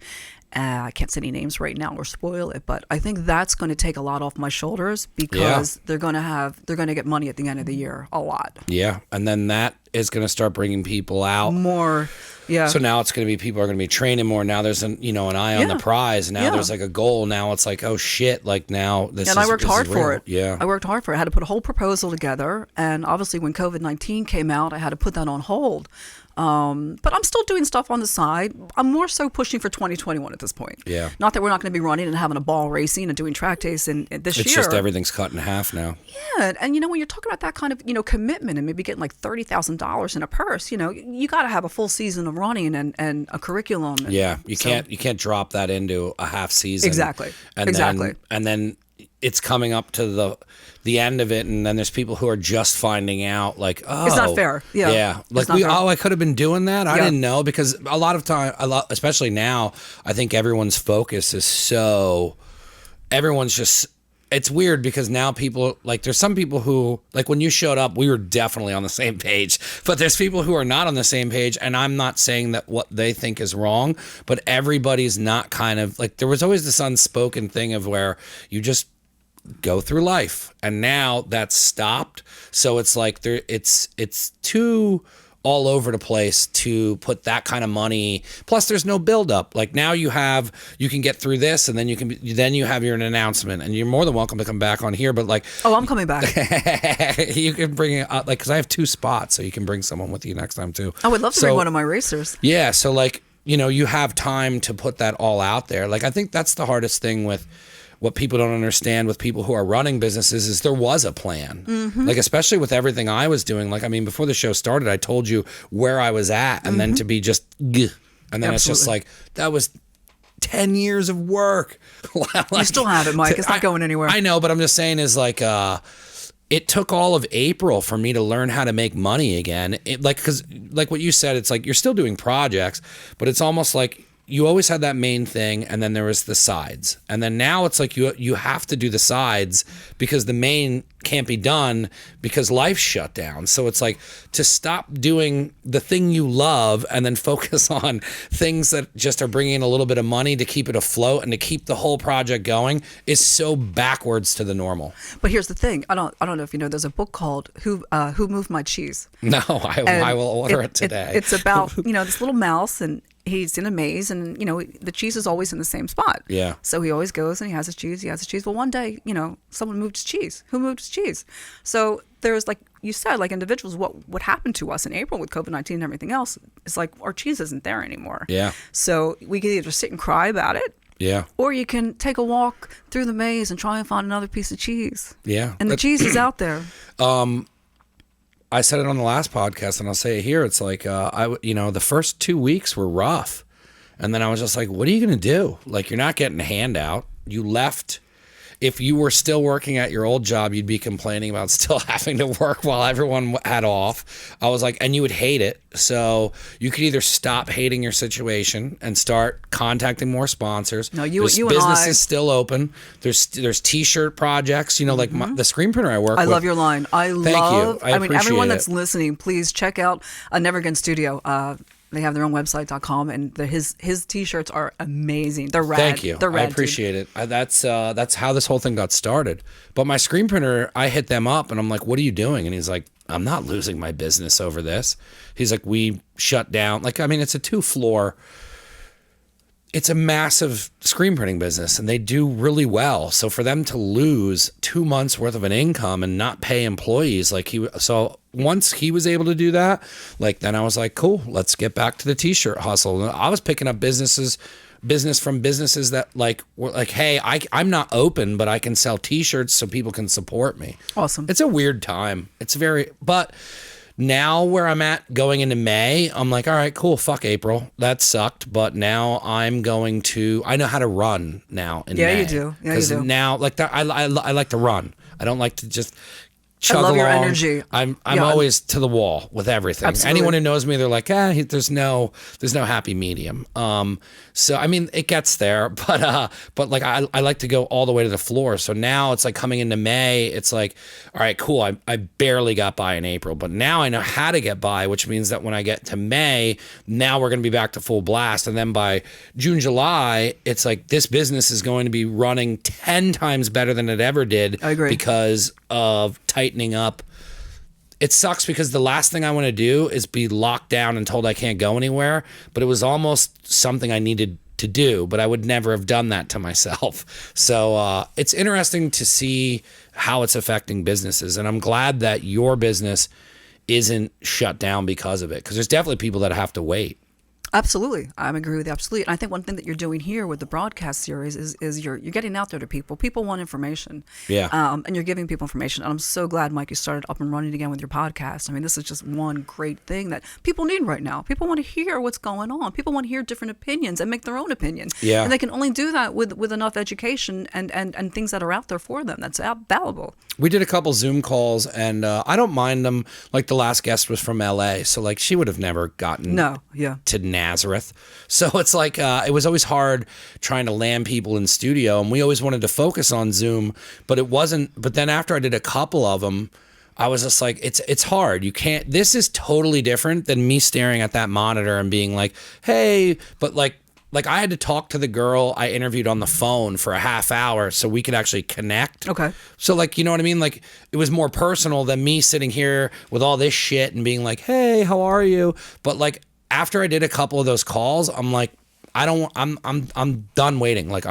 I can't say any names right now or spoil it, but I think that's going to take a lot off my shoulders because they're going to get money at the end of the year, a lot. Yeah, and then that is going to start bringing people out More, yeah. So now it's going to be people are going to be training more. Now there's an eye on the prize. Now there's like a goal. Now it's like, oh shit, like now this. And I worked hard for it. Yeah, I worked hard for it. I had to put a whole proposal together, and obviously when COVID-19 came out, I had to put that on hold. But I'm still doing stuff on the side. I'm more so pushing for 2021 at this point. Yeah. Not that we're not going to be running and having a ball racing and doing track days this year. It's just everything's cut in half now. Yeah, and when you're talking about that kind of commitment and maybe getting like $30,000 in a purse, you got to have a full season of running and a curriculum. You can't drop that into a half season. Exactly. And then it's coming up to the end of it, and then there's people who are just finding out, like, oh, it's not fair. Yeah, like I could have been doing that. I didn't know, because a lot of time, especially now, I think everyone's focus is everyone's just. It's weird because now people, like, there's some people who, like, when you showed up, we were definitely on the same page, but there's people who are not on the same page, and I'm not saying that what they think is wrong, but everybody's not kind of, like, there was always this unspoken thing of where you just go through life, and now that's stopped. So it's like it's too all over the place to put that kind of money. Plus there's no buildup. Like now you can get through this, and then you have your announcement, and you're more than welcome to come back on here. But like, oh, I'm coming back. You can bring it up, like, because I have 2 spots, so you can bring someone with you next time too. I would love to bring one of my racers. Yeah, so like, you have time to put that all out there. Like, I think that's the hardest thing with what people don't understand with people who are running businesses is there was a plan. Mm-hmm. Like, especially with everything I was doing. Like, I mean, before the show started, I told you where I was at, and then to be just, and then it's just like, that was 10 years of work. Like, you still have it, Mike. It's not going anywhere. I know, but I'm just saying is like, it took all of April for me to learn how to make money again. Because like what you said, it's like you're still doing projects, but it's almost like you always had that main thing, and then there was the sides. And then now it's like you have to do the sides because the main can't be done because life's shut down. So it's like to stop doing the thing you love and then focus on things that just are bringing in a little bit of money to keep it afloat and to keep the whole project going is so backwards to the normal. But here's the thing. I don't know if you know, there's a book called Who Moved My Cheese? No, I will order it today. It's about, this little mouse, and he's in a maze, and the cheese is always in the same spot. Yeah. So he always goes and he has his cheese. Well, one day, someone moved his cheese. Who moved his cheese? So there's, like you said, like individuals, what happened to us in April with COVID-19 and everything else, it's like our cheese isn't there anymore. Yeah. So we can either sit and cry about it. Yeah. Or you can take a walk through the maze and try and find another piece of cheese. Yeah. And the cheese is out there. I said it on the last podcast, and I'll say it here. It's like, the first 2 weeks were rough. And then I was just like, what are you going to do? Like, you're not getting a handout. You left. If you were still working at your old job, you'd be complaining about still having to work while everyone had off. I was like, and you would hate it. So you could either stop hating your situation and start contacting more sponsors. No, you business and I. is still open. There's T-shirt projects. Like the screen printer I work with. I love your line. Thank you. I mean, everyone appreciate that's it. listening, please check out Never Again Studio. They have their own website.com, and his T-shirts are amazing. They're rad. Thank you. They're rad, I appreciate it. That's how this whole thing got started. But my screen printer, I hit them up, and I'm like, what are you doing? And he's like, I'm not losing my business over this. He's like, we shut down. Like, I mean, it's a 2-floor. It's a massive screen printing business, and they do really well. So for them to lose 2 months worth of an income and not pay employees, so once he was able to do that, like, then I was like, cool, let's get back to the T-shirt hustle. And I was picking up business from businesses that were like, hey, I'm not open, but I can sell T-shirts so people can support me. Awesome. It's a weird time. But now where I'm at going into May, I'm like, all right, cool, fuck April. That sucked. But now I know how to run now in May. You do. Yeah, you do. Now, like that, I like to run. I don't like to just chug love along. your energy. I'm Yeah. always to the wall with everything. Absolutely. Anyone who knows me, they're like, there's no happy medium. So I mean, it gets there, but like I like to go all the way to the floor. So now it's like coming into May, it's like, all right, cool. I barely got by in April, but now I know how to get by, which means that when I get to May, now we're going to be back to full blast. And then by June, July, it's like this business is going to be running 10 times better than it ever did. I agree. Because of tightening up. It sucks because the last thing I want to do is be locked down and told I can't go anywhere, but it was almost something I needed to do, but I would never have done that to myself. So it's interesting to see how it's affecting businesses, and I'm glad that your business isn't shut down because of it, because there's definitely people that have to wait. Absolutely. I agree with you. Absolutely. And I think one thing that you're doing here with the broadcast series is you're getting out there to people. People want information. Yeah. And you're giving people information. And I'm so glad, Mike, you started up and running again with your podcast. I mean, this is just one great thing that people need right now. People want to hear what's going on. People want to hear different opinions and make their own opinion. Yeah. And they can only do that with enough education and things that are out there for them. That's valuable. We did a couple Zoom calls, and I don't mind them. Like the last guest was from LA, so like she would have never gotten to Nazareth. So it's like it was always hard trying to land people in studio, and we always wanted to focus on Zoom, but it wasn't. But then after I did a couple of them, I was just like, it's hard. You can't. This is totally different than me staring at that monitor and being like, hey, but like I had to talk to the girl I interviewed on the phone for a half hour so we could actually connect. Okay. So like, you know what I mean? Like it was more personal than me sitting here with all this shit and being like, hey, how are you? But like after I did a couple of those calls, I'm like, I'm done waiting. Like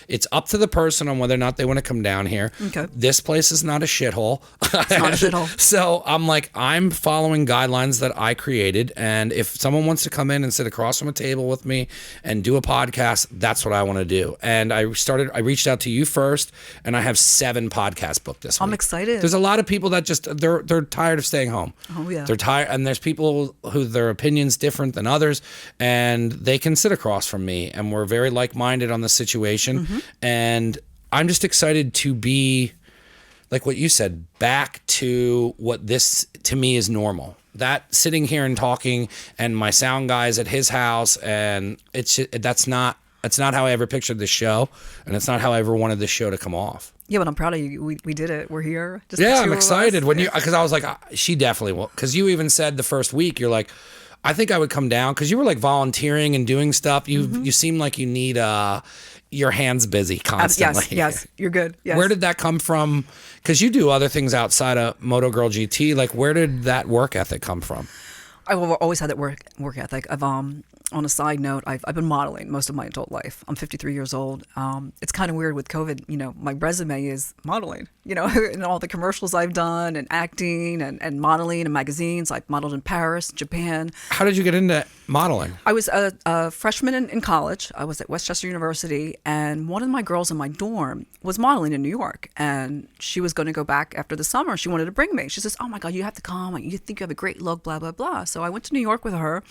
it's up to the person on whether or not they want to come down here. Okay. This place is not a shithole. It's not a shithole. So I'm like, I'm following guidelines that I created. And if someone wants to come in and sit across from a table with me and do a podcast, that's what I want to do. And I reached out to you first, and I have 7 podcasts booked this week. I'm excited. There's a lot of people that just, they're tired of staying home. Oh, yeah. They're tired. And there's people who their opinion's different than others, and they can sit across from me, and we're very like-minded on the situation. Mm-hmm. And I'm just excited to be, like what you said, back to what this to me is normal. That sitting here and talking, and my sound guy's at his house, and that's not how I ever pictured this show, and it's not how I ever wanted this show to come off. Yeah, but I'm proud of you. We did it. We're here. Just Yeah, the I'm two of excited us. because I was like, she definitely will. Because you even said the first week, you're like, I think I would come down, because you were like volunteering and doing stuff. You seem like you need your hands busy constantly. Yes, you're good. Yes. Where did that come from? Because you do other things outside of Moto Girl GT. Like, where did that work ethic come from? I've always had that work ethic. I've on a side note, I've been modeling most of my adult life. I'm 53 years old. It's kind of weird with COVID. You know, my resume is modeling. You know, and all the commercials I've done, and acting, and modeling in magazines. I've modeled in Paris, Japan. How did you get into modeling? I was a freshman in college. I was at Westchester University, and one of my girls in my dorm was modeling in New York, and she was going to go back after the summer. She wanted to bring me. She says, "Oh my God, you have to come. You think you have a great look, blah, blah, blah." So I went to New York with her,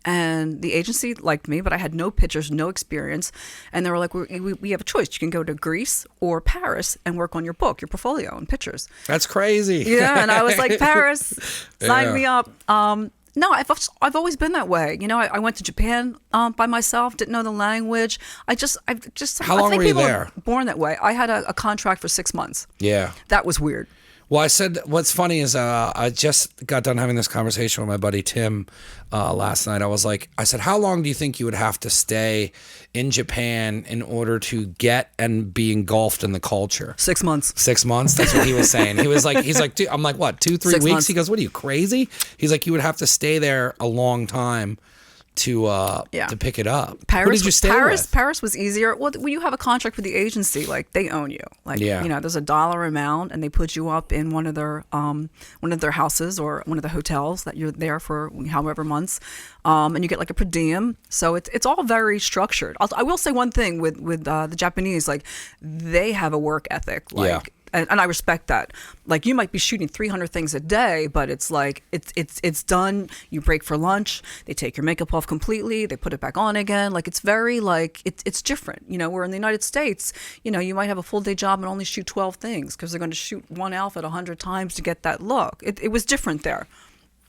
and the agency liked me, but I had no pictures, no experience. And they were like, we have a choice. You can go to Greece or Paris and work on your book, your portfolio, and pictures. That's crazy. Yeah, and I was like, Paris, sign me up. No, I've always been that way. You know, I went to Japan by myself, didn't know the language. How long were you there? Are born that way. I had a contract for 6 months. Yeah. That was weird. Well, I said, what's funny is I just got done having this conversation with my buddy Tim last night. I said, how long do you think you would have to stay in Japan in order to get and be engulfed in the culture? 6 months. 6 months? That's what he was saying. He's like, dude, I'm like, what, 2-3 6 weeks? months. He goes, what are you, crazy? He's like, you would have to stay there a long time to pick it up. Paris, Who did you stay with? Paris was easier. Well, when you have a contract with the agency, like they own you. Like Yeah. you know, there's a dollar amount, and they put you up in one of their houses or one of the hotels that you're there for however months, and you get like a per diem. So it's all very structured. I will say one thing with the Japanese, like they have a work ethic. Like and I respect that. Like, you might be shooting 300 things a day, but it's like it's done. You break for lunch. They take your makeup off completely. They put it back on again. Like, it's very like it's different. You know, where in the United States, you know, you might have a full day job and only shoot 12 things because they're going to shoot one outfit 100 times to get that look. It was different there.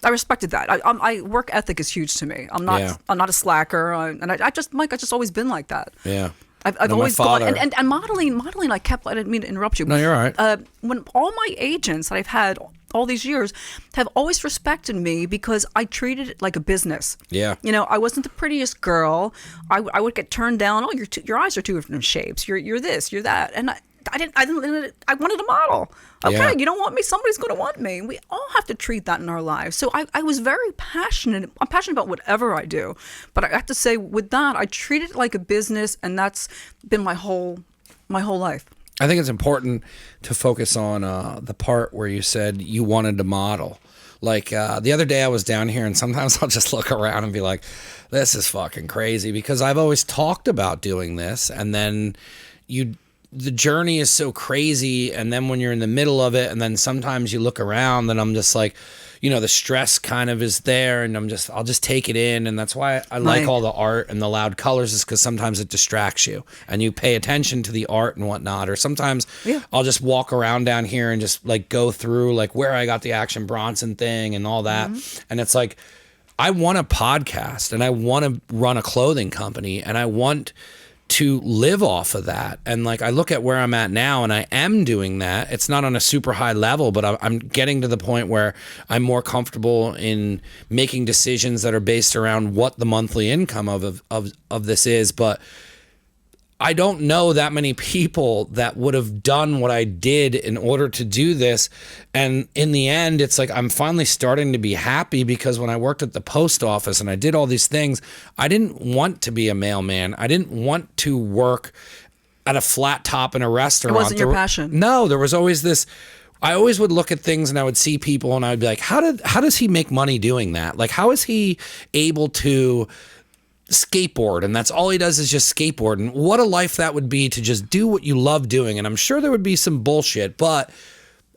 I respected that. I work ethic is huge to me. I'm not a slacker, and I just always been like that. Yeah. I've always gone and modeling. I didn't mean to interrupt you. No, you're all right. When all my agents that I've had all these years have always respected me because I treated it like a business. Yeah. You know, I wasn't the prettiest girl. I would get turned down. Oh, your eyes are two different shapes. You're this. You're that. And I wanted a model. Okay, Yeah. you don't want me, somebody's going to want me. We all have to treat that in our lives. So I was very passionate. I'm passionate about whatever I do. But I have to say, with that, I treat it like a business, and that's been my whole life. I think it's important to focus on the part where you said you wanted to model. Like the other day I was down here, and sometimes I'll just look around and be like, this is fucking crazy, because I've always talked about doing this, and then the journey is so crazy, and then when you're in the middle of it, and then sometimes you look around, and I'm just like, you know, the stress kind of is there, and I'll just take it in, and that's why I like all the art and the loud colors, is because sometimes it distracts you, and you pay attention to the art and whatnot. Or sometimes I'll just walk around down here and just like go through like where I got the Action Bronson thing and all that, and it's like, I want a podcast, and I want to run a clothing company, and I want to live off of that. And like, I look at where I'm at now, and I am doing that. It's not on a super high level, but I'm getting to the point where I'm more comfortable in making decisions that are based around what the monthly income of this is. But I don't know that many people that would have done what I did in order to do this. And in the end, it's like, I'm finally starting to be happy, because when I worked at the post office and I did all these things, I didn't want to be a mailman. I didn't want to work at a flat top in a restaurant. It wasn't your passion. No, there was always this. I always would look at things, and I would see people, and I would be like, how does he make money doing that? Like, how is he able to skateboard, and that's all he does is just skateboard? And what a life that would be, to just do what you love doing. And I'm sure there would be some bullshit, but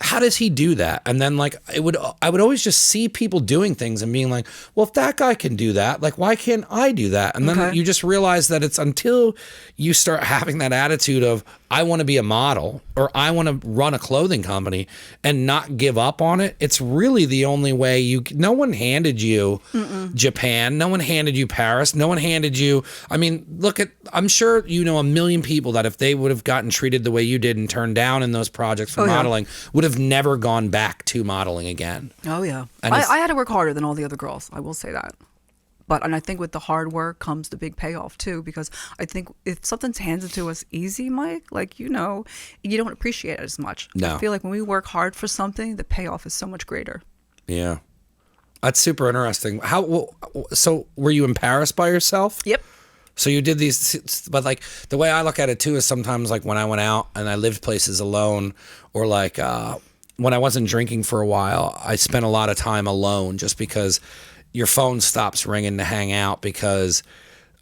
how does he do that? And then like, I would always just see people doing things and being like, well, if that guy can do that, like, why can't I do that? And then you just realize that it's until you start having that attitude of, I want to be a model, or I want to run a clothing company, and not give up on it. It's really the only way no one handed you Japan. No one handed you Paris. No one handed you, I mean, I'm sure you know a million people that if they would have gotten treated the way you did and turned down in those projects for modeling, would have never gone back to modeling again. Oh yeah. I had to work harder than all the other girls. I will say that. And I think with the hard work comes the big payoff too, because I think if something's handed to us easy, Mike, like, you know, you don't appreciate it as much. No. I feel like when we work hard for something, the payoff is so much greater. Yeah. That's super interesting. So were you in Paris by yourself? Yep. So you did these, but like, the way I look at it too is sometimes like when I went out and I lived places alone, or like when I wasn't drinking for a while, I spent a lot of time alone, just because your phone stops ringing to hang out, because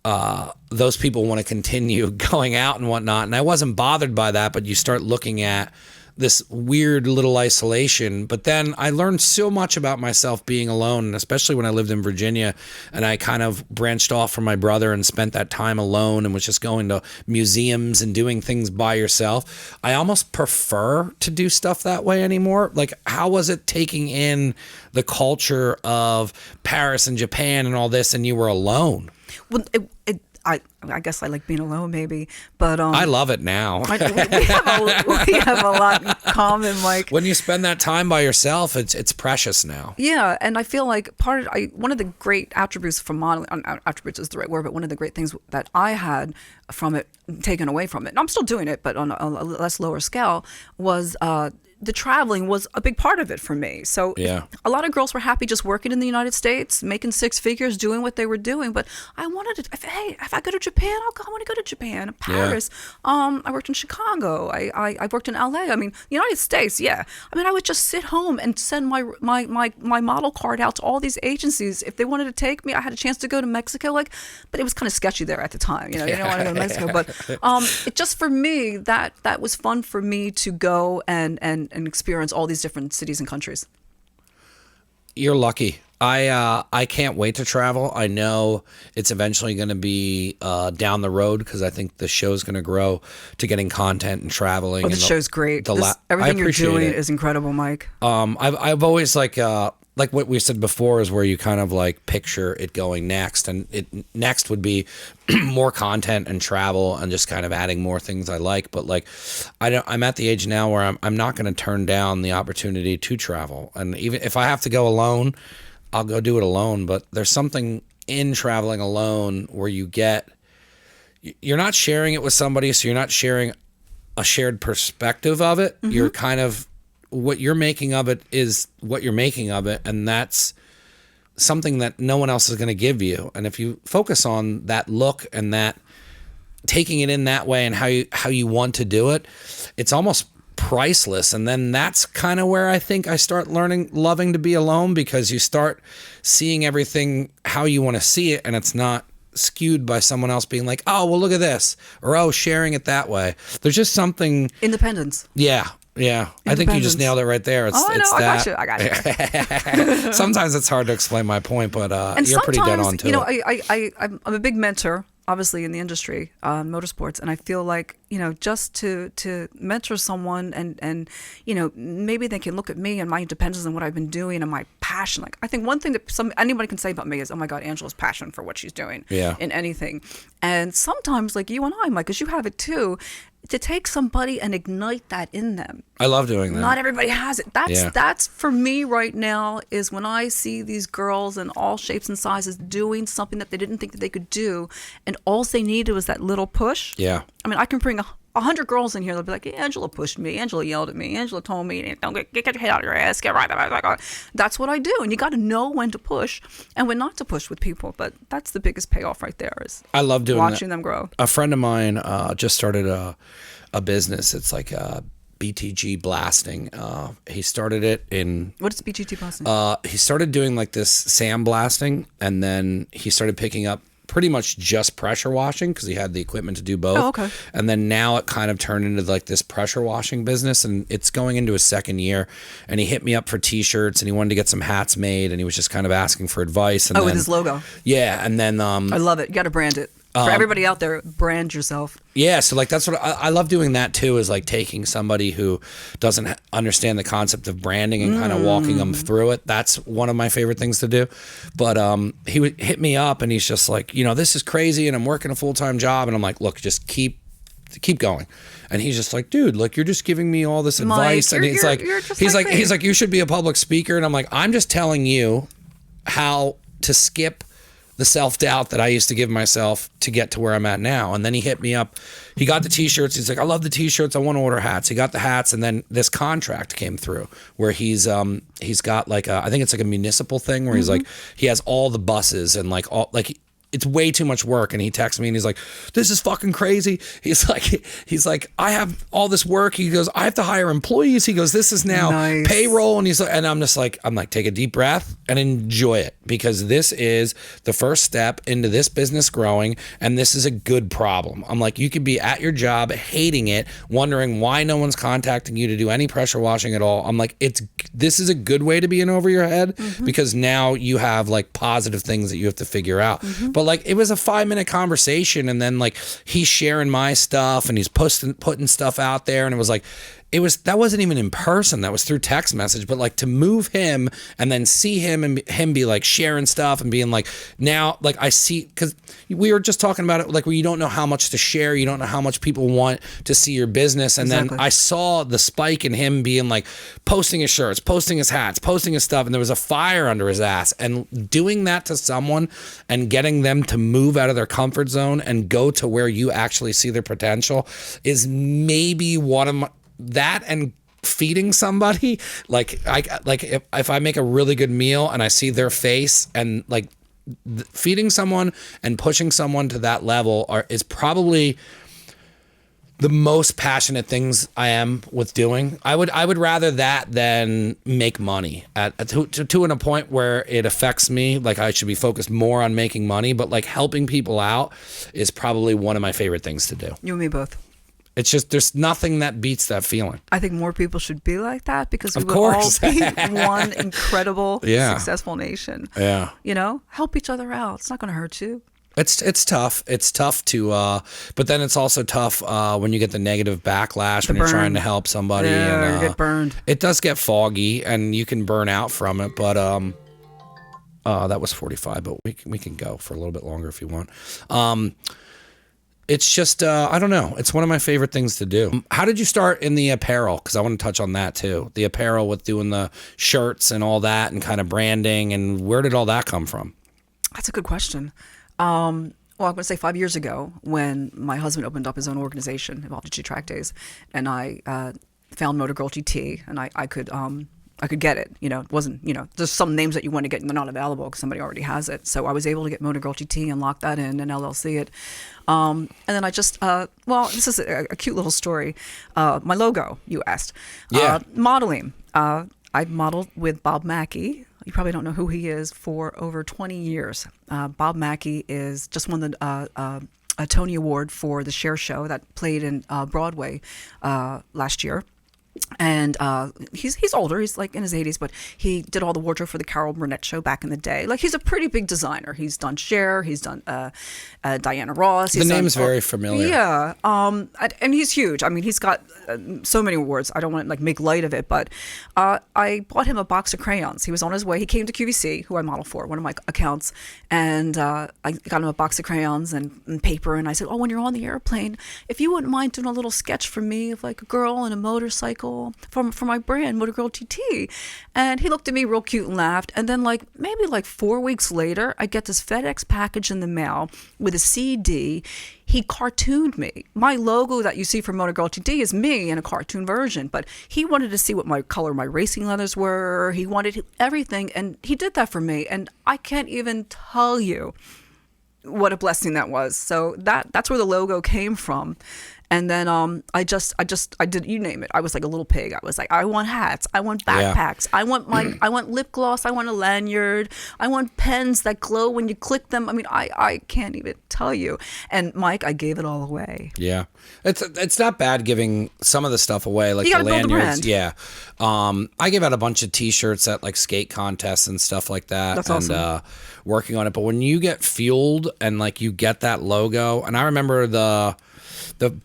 those people want to continue going out and whatnot. And I wasn't bothered by that, but you start looking at this weird little isolation. But then I learned so much about myself being alone, and especially when I lived in Virginia, and I kind of branched off from my brother and spent that time alone and was just going to museums and doing things by yourself. I almost prefer to do stuff that way anymore. Like, how was it taking in the culture of Paris and Japan and all this, and you were alone? Well, I guess I like being alone, maybe, but I love it now. we have a lot in common. Like, when you spend that time by yourself, it's precious now. Yeah, and I feel like one of the great attributes from modeling, attributes is the right word, but one of the great things that I had from it, taken away from it, and I'm still doing it, but on a less lower scale, was the traveling was a big part of it for me. So Yeah. a lot of girls were happy just working in the United States, making six figures, doing what they were doing. But I wanted to, hey, if I go to Japan, I want to go to Japan, Paris. I worked in Chicago. I worked in LA. I mean, the United States, yeah. I mean, I would just sit home and send my model card out to all these agencies. If they wanted to take me, I had a chance to go to Mexico. But it was kind of sketchy there at the time. You know, you don't want to go to Mexico. But it just for me, that was fun for me to go and experience all these different cities and countries. You're lucky. I can't wait to travel. I know it's eventually going to be down the road because I think the show's going to grow to getting content and traveling. Oh, the show's great. Everything you're doing is incredible, Mike. I've always like what we said before is where you kind of like picture it going next, and it next would be more content and travel and just kind of adding more things I like. But like I'm at the age now where I'm not going to turn down the opportunity to travel, and even if I have to go alone, I'll go do it alone. But there's something in traveling alone where you're not sharing it with somebody, so you're not sharing a shared perspective of it. You're kind of, what you're making of it is what you're making of it, and that's something that no one else is going to give you. And if you focus on that look and that taking it in that way and how you want to do it, it's almost priceless. And then that's kind of where I think I start loving to be alone, because you start seeing everything how you want to see it, and it's not skewed by someone else being like, oh, well, look at this, or oh, sharing it that way. There's just something. Independence. Yeah. I think you just nailed it right there. I got you. Sometimes it's hard to explain my point, but you're pretty dead on to it. I'm a big mentor, obviously, in the industry, motorsports, and I feel like, just to mentor someone and maybe they can look at me and my independence and what I've been doing and my passion. Like, I think one thing that anybody can say about me is, oh my God, Angela's passion for what she's doing in anything. And sometimes, like you and I, Mike, because you have it too, to take somebody and ignite that in them. I love doing that. Not everybody has it. That's for me right now, is when I see these girls in all shapes and sizes doing something that they didn't think that they could do, and all they needed was that little push. Yeah. I mean, I can bring 100 girls in here. They'll be like, Angela pushed me. Angela yelled at me. Angela told me, don't get your head out of your ass. Get right. That's what I do. And you got to know when to push and when not to push with people. But that's the biggest payoff right there, is I love doing watching them grow. A friend of mine just started a business. It's like BTG blasting. He started it in... What is BTG blasting? He started doing like this sandblasting, and then he started picking up pretty much just pressure washing because he had the equipment to do both. Oh, okay. And then now it kind of turned into like this pressure washing business, and it's going into his second year. And he hit me up for t-shirts, and he wanted to get some hats made, and he was just kind of asking for advice. And with his logo. Yeah, and then... I love it. You got to brand it. For everybody out there, brand yourself. Yeah, so like that's what I love doing that too, is like taking somebody who doesn't understand the concept of branding and kind of walking them through it. That's one of my favorite things to do. But he would hit me up and he's just like, this is crazy and I'm working a full-time job, and I'm like, look, just keep going. And he's just like, dude, like you're just giving me all this advice. Mike, and he's like, you should be a public speaker. And I'm like, I'm just telling you how to skip the self-doubt that I used to give myself to get to where I'm at now. And then he hit me up. He got the t-shirts. He's like, I love the t-shirts. I want to order hats. He got the hats. And then this contract came through where he's got like I think it's like a municipal thing where he's like, he has all the buses and like all, like it's way too much work. And he texts me and he's like, this is fucking crazy. He's like, I have all this work. He goes, I have to hire employees. He goes, this is now payroll. And he's like, and I'm like, take a deep breath and enjoy it, because this is the first step into this business growing. And this is a good problem. I'm like, you could be at your job, hating it, wondering why no one's contacting you to do any pressure washing at all. I'm like, this is a good way to be in over your head, because now you have like positive things that you have to figure out. But like, it was a 5-minute conversation, and then like he's sharing my stuff and he's putting stuff out there, and it was like, that wasn't even in person, that was through text message. But like to move him and then see him and him be like sharing stuff and being like, now like I see, because we were just talking about it, like where you don't know how much to share, you don't know how much people want to see your business. And then I saw the spike in him being like posting his shirts, posting his hats, posting his stuff, and there was a fire under his ass. And doing that to someone and getting them to move out of their comfort zone and go to where you actually see their potential is maybe one of my, that and feeding somebody, like if I make a really good meal and I see their face, and like feeding someone and pushing someone to that level is probably the most passionate things I am with doing. I would rather that than make money to a point where it affects me. Like I should be focused more on making money, but like helping people out is probably one of my favorite things to do. You and me both. It's just, there's nothing that beats that feeling. I think more people should be like that, because we Of would all course. be one incredible, Yeah. successful nation. Yeah. You know, help each other out. It's not going to hurt you. It's tough. It's tough to, but then it's also tough when you get the negative backlash when you're trying to help somebody. Yeah, and, you get burned. It does get foggy, and you can burn out from it. But that was 45, but we can go for a little bit longer if you want. It's just, I don't know. It's one of my favorite things to do. How did you start in the apparel? Because I want to touch on that too. The apparel with doing the shirts and all that, and kind of branding, and where did all that come from? That's a good question. Well, I'm going to say 5 years ago, when my husband opened up his own organization, Evolve GT Track Days, and I found Moto Girl Gt, and I could get it. You know, it wasn't, you know, there's some names that you want to get and they're not available because somebody already has it. So I was able to get Moto Girl GT and lock that in and LLC it. And then I just, well, this is a cute little story. My logo, you asked. Yeah. Modeling. I modeled with Bob Mackey. You probably don't know who he is, for over 20 years. Bob Mackey is just won a Tony Award for the Cher show that played in Broadway last year. And he's older. He's like in his 80s, but he did all the wardrobe for the Carol Burnett show back in the day. Like, he's a pretty big designer. He's done Cher. He's done Diana Ross. The name's very familiar. Yeah. And he's huge. I mean, he's got so many awards. I don't want to like make light of it, but I bought him a box of crayons. He was on his way. He came to QVC, who I model for, one of my accounts, and I got him a box of crayons and paper. And I said, oh, when you're on the airplane, if you wouldn't mind doing a little sketch for me of like a girl on a motorcycle for my brand, Moto Girl Gt. And he looked at me real cute and laughed. And then maybe 4 weeks later, I get this FedEx package in the mail with a CD. He cartooned me. My logo that you see for Moto Girl Gt is me in a cartoon version, but he wanted to see what my color my racing leathers were. He wanted everything, and he did that for me. And I can't even tell you what a blessing that was. So that's where the logo came from. And then I did, you name it. I was like a little pig. I was like, I want hats. I want backpacks. Yeah. I want lip gloss. I want a lanyard. I want pens that glow when you click them. I mean, I can't even tell you. And Mike, I gave it all away. Yeah. It's not bad giving some of the stuff away, like you the lanyards. Build the brand. Yeah. I gave out a bunch of t-shirts at like skate contests and stuff like that. That's awesome. And working on it. But when you get fueled and like you get that logo, and I remember the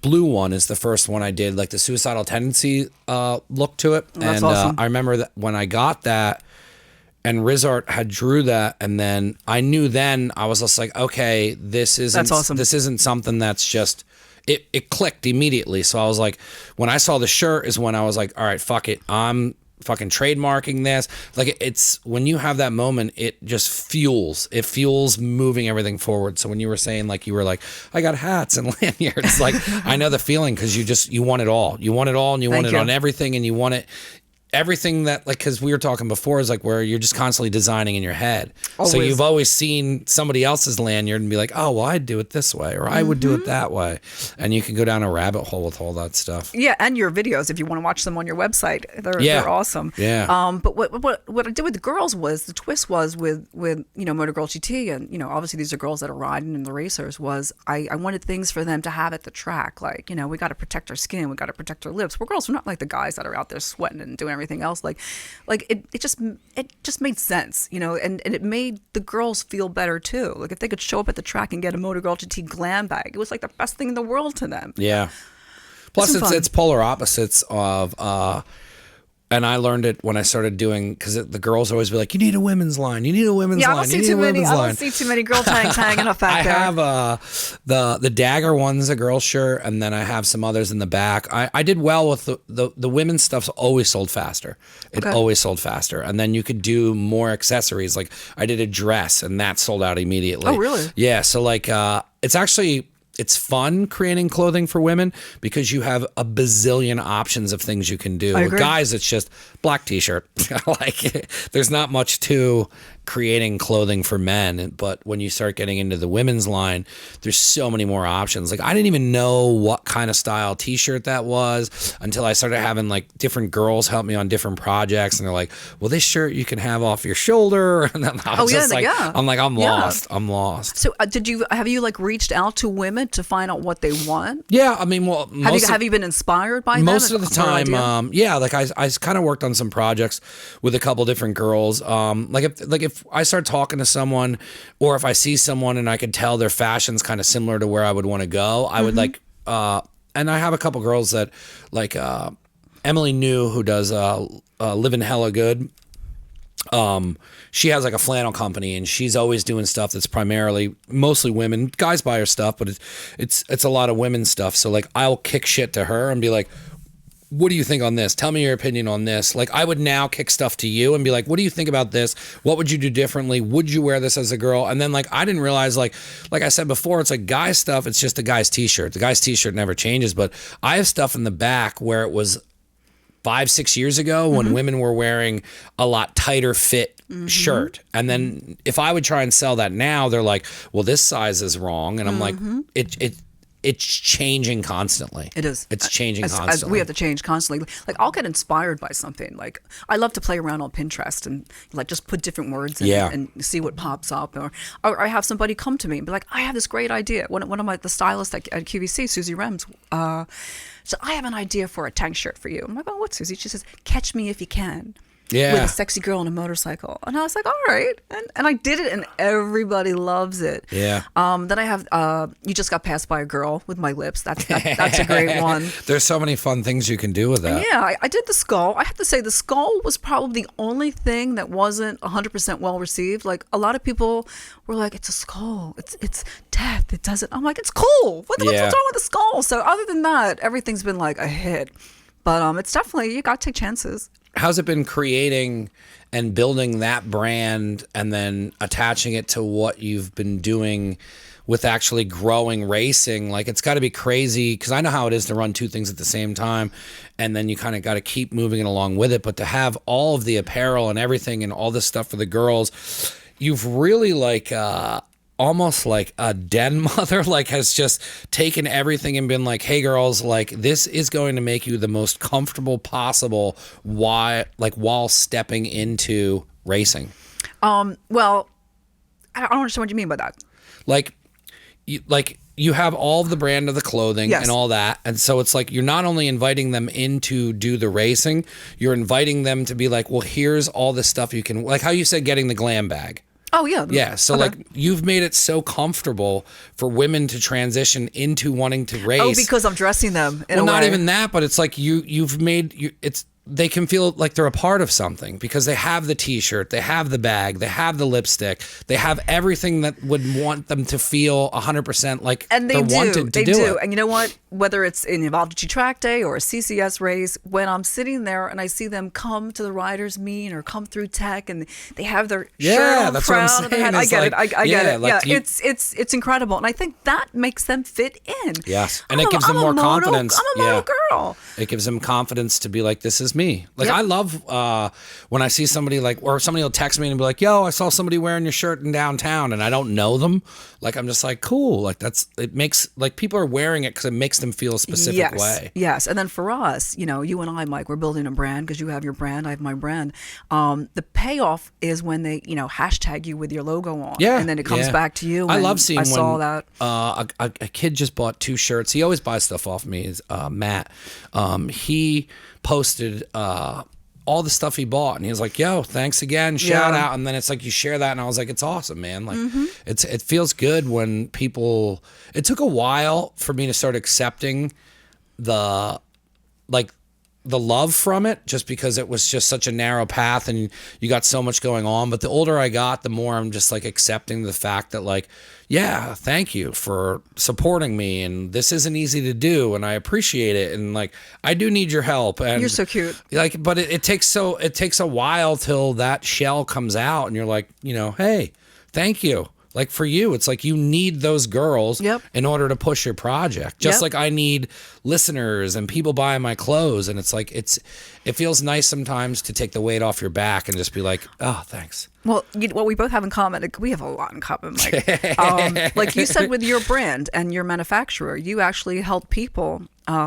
blue one is the first one I did, like the suicidal tendency look to it. That's and awesome. I remember that when I got that, and Rizart had drew that, and then I knew then I was just like, okay, this isn't awesome. This isn't something that's just it clicked immediately. So I was like, when I saw the shirt is when I was like, all right, fuck it, I'm fucking trademarking this. Like, it's when you have that moment, it just fuels. It fuels moving everything forward. So when you were saying, like, you were like, I got hats and lanyards, like, I know the feeling, because you want it all. You want it all, and you want it on everything, and you want it everything that, like, because we were talking before, is like where you're just constantly designing in your head. Always. So you've always seen somebody else's lanyard and be like, oh, well, I'd do it this way, or I would do it that way. And you can go down a rabbit hole with all that stuff. Yeah, and your videos, if you want to watch them on your website, they're awesome. Yeah. But what I did with the girls was, the twist was with Moto Girl Gt, and obviously these are girls that are riding and the racers, was I wanted things for them to have at the track, like, we got to protect our skin, we got to protect our lips. We're girls, we're not like the guys that are out there sweating and doing everything else. Like it just made sense, and it made the girls feel better too. Like, if they could show up at the track and get a Moto Girl Gt glam bag, it was like the best thing in the world to them. Yeah. Plus, it's polar opposites of, and I learned it when I started doing, because the girls always be like, you need a women's line, you need a women's line, you need a women's line. I don't see too many girl tags hanging up back there. I have the dagger one's a girl shirt, and then I have some others in the back. I did well with the women's stuff's always sold faster. It always sold faster. And then you could do more accessories. Like, I did a dress, and that sold out immediately. Oh, really? Yeah. So like, it's actually, it's fun creating clothing for women because you have a bazillion options of things you can do. I With agree. guys, it's just black t-shirt. Like, there's not much to creating clothing for men, but when you start getting into the women's line, there's so many more options. Like, I didn't even know what kind of style t-shirt that was until I started having like different girls help me on different projects, and they're like, well, this shirt you can have off your shoulder. And then I was just like, I'm lost. I'm lost. So have you like reached out to women to find out what they want? Yeah, I mean, well, Have you been inspired by them? most of the Or time, idea? yeah, like I kind of worked on some projects with a couple different girls. If I start talking to someone, or if I see someone and I could tell their fashion's kind of similar to where I would want to go, I would like, and I have a couple girls that like Emily New, who does Living Hella Good. She has like a flannel company, and she's always doing stuff that's mostly women. Guys buy her stuff, but it's a lot of women's stuff. So like, I'll kick shit to her and be like, what do you think on this? Tell me your opinion on this. Like, I would now kick stuff to you and be like, what do you think about this? What would you do differently? Would you wear this as a girl? And then like, I didn't realize like I said before, it's like guy stuff. It's just a guy's t-shirt. The guy's t-shirt never changes, but I have stuff in the back where it was 5-6 years ago when women were wearing a lot tighter fit shirt. And then if I would try and sell that now, they're like, well, this size is wrong. And I'm like, it's changing constantly. It is. It's changing As constantly. we have to change constantly. Like, I'll get inspired by something. Like, I love to play around on Pinterest and like just put different words in and see what pops up. Or I have somebody come to me and be like, I have this great idea. One of the stylists at QVC, Susie Rems, so I have an idea for a tank shirt for you. I'm like, oh, what, Susie? She says, catch me if you can. Yeah. With a sexy girl on a motorcycle. And I was like, all right. And I did it, and everybody loves it. Yeah. Then I have You Just Got Passed by a Girl with my lips. That's a great one. There's so many fun things you can do with that. Yeah, I did the skull. I have to say the skull was probably the only thing that wasn't 100% well received. Like, a lot of people were like, it's a skull. It's death. It doesn't. I'm like, it's cool. What's wrong with the skull? So other than that, everything's been like a hit. But it's definitely, you got to take chances. How's it been creating and building that brand and then attaching it to what you've been doing with actually growing racing? Like, it's got to be crazy, because I know how it is to run two things at the same time, and then you kind of got to keep moving it along with it. But to have all of the apparel and everything and all this stuff for the girls, you've really like almost like a den mother, like has just taken everything and been like, hey girls, like this is going to make you the most comfortable possible while stepping into racing. Well, I don't understand what you mean by that. Like you have all of the brand of the clothing and all that. And so it's like, you're not only inviting them in to do the racing, you're inviting them to be like, well, here's all the stuff you can, like how you said, getting the glam bag. Oh, yeah. Yeah. So like, you've made it so comfortable for women to transition into wanting to race. Oh, because I'm dressing them in a way. Not even that, but it's like they can feel like they're a part of something because they have the t-shirt, they have the bag, they have the lipstick, they have everything that would want them to feel 100% like and they're wanted to do it. And you know what? Whether it's in Evolve Gt track day or a CCS race, when I'm sitting there and I see them come to the riders meet or come through tech and they have their shirt on that's proud what I'm of their saying. head. I get it. I get it. Like it's incredible. And I think that makes them fit in. Yes. And it gives them more confidence. I'm a moto girl. It gives them confidence to be like, this is me. Like, I love when I see somebody like, or somebody will text me and be like, yo, I saw somebody wearing your shirt in downtown and I don't know them. Like, I'm just like, cool. Like, it makes, like, people are wearing it because it makes them feel a specific way. Yes. And then for us, you and I, Mike, we're building a brand because you have your brand, I have my brand. The payoff is when they, hashtag you with your logo on. Yeah. And then it comes back to you. I love seeing I saw when that. A kid just bought 2 shirts. He always buys stuff off me, is Matt. He posted all the stuff he bought and he was like, yo, thanks again, shout out. And then it's like, you share that, and I was like, it's awesome, man. Like, it feels good when people, it took a while for me to start accepting the love from it, just because it was just such a narrow path and you got so much going on. But the older I got, the more I'm just like accepting the fact that, like, yeah, thank you for supporting me, and this isn't easy to do, and I appreciate it, and like, I do need your help. And you're so cute. Like, but it takes a while till that shell comes out and you're like, hey, thank you. Like for you, it's like you need those girls Yep. in order to push your project. Just Yep. like I need listeners and people buying my clothes. And it's like, it feels nice sometimes to take the weight off your back and just be like, oh, thanks. Well, what we both have in common, we have a lot in common, Mike. Like you said with your brand and your manufacturer, you actually help people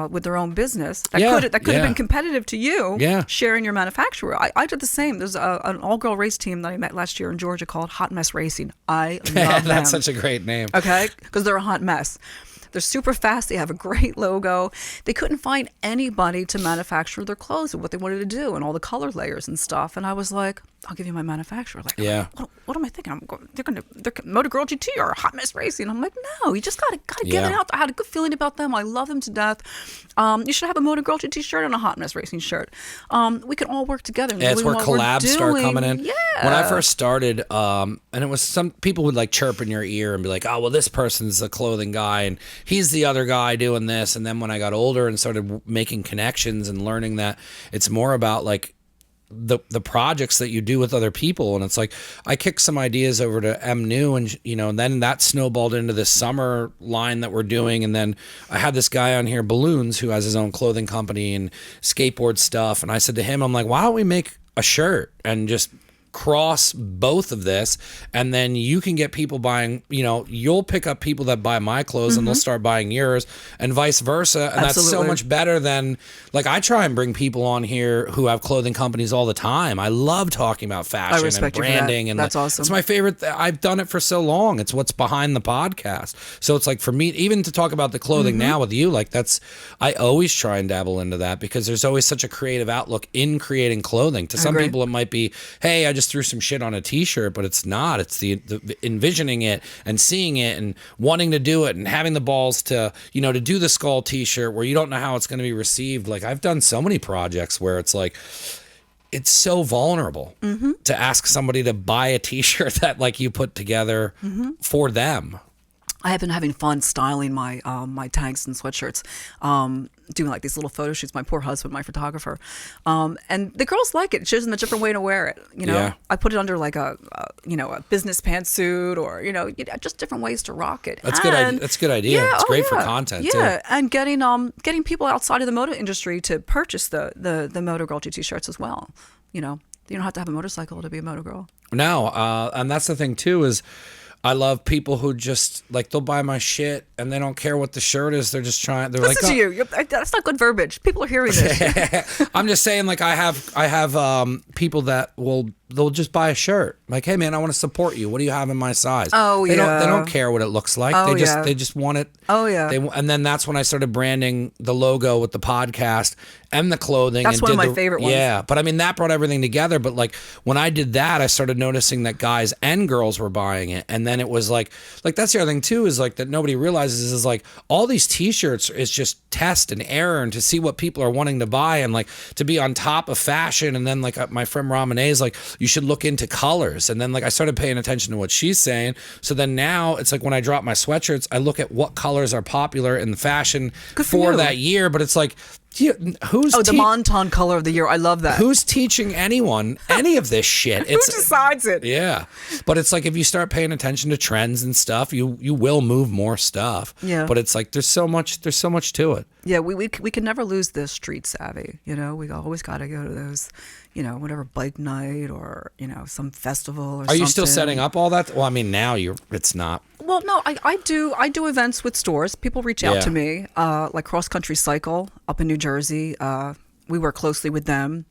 with their own business that could have been competitive to you. Yeah. Sharing your manufacturer, I did the same. There's an all-girl race team that I met last year in Georgia called Hot Mess Racing. I love them. That's such a great name. Okay, because they're a hot mess. They're super fast. They have a great logo. They couldn't find anybody to manufacture their clothes and what they wanted to do and all the color layers and stuff. And I was like, I'll give you my manufacturer. Like, Yeah. what am I thinking? They're Moto Girl GT or Hot Mess Racing. I'm like, no, you just gotta get it out. I had a good feeling about them. I love them to death. You should have a Moto Girl GT shirt and a Hot Mess Racing shirt. We can all work together. Yeah, it's where collabs start coming in. Yeah. When I first started, and it was some people would like chirp in your ear and be like, oh, well, this person's a clothing guy and he's the other guy doing this. And then when I got older and started making connections and learning that it's more about like the projects that you do with other people. And it's like, I kicked some ideas over to M New and, and then that snowballed into this summer line that we're doing. And then I had this guy on here, Balloons, who has his own clothing company and skateboard stuff. And I said to him, I'm like, why don't we make a shirt and just cross both of this, and then you can get people buying, you'll pick up people that buy my clothes and they'll start buying yours and vice versa. And that's so much better than, like, I try and bring people on here who have clothing companies all the time. I love talking about fashion and branding. And that's awesome. It's my favorite. I've done it for so long. It's what's behind the podcast. So it's like for me, even to talk about the clothing now with you, like I always try and dabble into that because there's always such a creative outlook in creating clothing. To some people, it might be, hey, I just threw some shit on a t-shirt, but it's not. It's the envisioning it and seeing it and wanting to do it and having the balls to, to do the skull t-shirt where you don't know how it's going to be received. Like I've done so many projects where it's like, it's so vulnerable to ask somebody to buy a t-shirt that like you put together for them. I have been having fun styling my my tanks and sweatshirts, doing like these little photo shoots. My poor husband, my photographer, and the girls like it. It shows them a different way to wear it. I put it under like a business pantsuit or just different ways to rock it. That's good. That's a good idea. Yeah, it's great for content. Yeah, too. and getting people outside of the moto industry to purchase the Moto Girl GT shirts as well. You don't have to have a motorcycle to be a Moto Girl. No, and that's the thing too is. I love people who just like they'll buy my shit and they don't care what the shirt is. They're just trying. They're Listen like, to you. That's not good verbiage. People are hearing this. I'm just saying, like I have people that they'll just buy a shirt. Like, hey man, I want to support you. What do you have in my size? Oh they don't care what it looks like. Oh, They just want it. Oh yeah. And then that's when I started branding the logo with the podcast and the clothing. That's one of my favorite ones. Yeah, but I mean that brought everything together. But like when I did that, I started noticing that guys and girls were buying it, and then it was like that's the other thing too is like that nobody realizes is like all these T-shirts is just test and error and to see what people are wanting to buy and like to be on top of fashion. And then like my friend Ramane is like you should look into colors, and then like I started paying attention to what she's saying. So then now it's like when I drop my sweatshirts, I look at what colors are popular in the fashion for that year. But it's like. Who's the Monton color of the year? I love that. Who's teaching anyone any of this shit? Who decides it? Yeah, but it's like if you start paying attention to trends and stuff, you will move more stuff. Yeah, but it's like there's so much to it. Yeah, we can never lose the street savvy. We always got to go to those, whatever bike night or some festival or something. Are you still setting up all that? Well, I mean now it's not. Well, no, I do events with stores. People reach out to me, like Cross Country Cycle up in New Jersey. We work closely with them.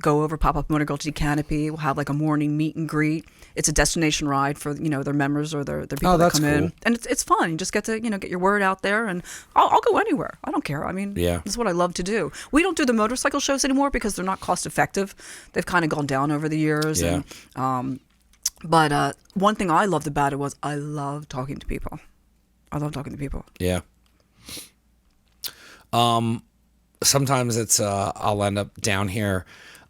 Go over, pop up Moto Girl Gt canopy. We'll have like a morning meet and greet. It's a destination ride for their members or their people that come in, and it's fun. You just get to get your word out there, and I'll go anywhere. I don't care. I mean, this is what I love to do. We don't do the motorcycle shows anymore because they're not cost effective. They've kind of gone down over the years. Yeah. And, but one thing I loved about it was I love talking to people. I love talking to people. Yeah. Sometimes it's I'll end up down here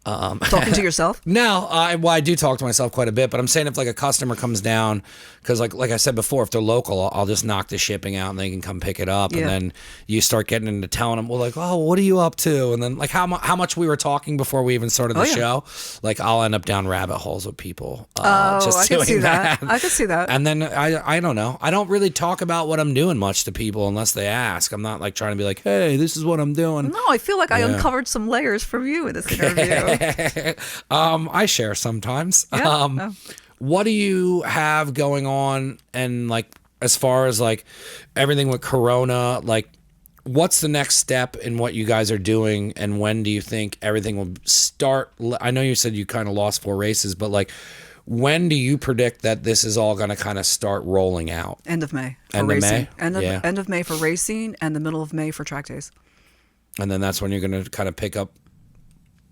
Talking to yourself? No, I do talk to myself quite a bit, but I'm saying if like a customer comes down, because like I said before, if they're local, I'll just knock the shipping out and they can come pick it up. Yeah. And then you start getting into telling them, well, like, oh, what are you up to? And then like how much we were talking before we even started the show, like I'll end up down rabbit holes with people. Just I can doing see that. I can see that. And then I don't know. I don't really talk about what I'm doing much to people unless they ask. I'm not like trying to be like, hey, this is what I'm doing. No, I feel like I uncovered some layers from you in this interview. I share sometimes. Yeah. What do you have going on, and like as far as like everything with Corona, like what's the next step in what you guys are doing, and when do you think everything will start? I know you said you kind of lost 4 races, but like when do you predict that this is all going to kind of start rolling out? End of May for End racing. of May? End of May for racing, and the middle of May for track days. And then that's when you're going to kind of pick up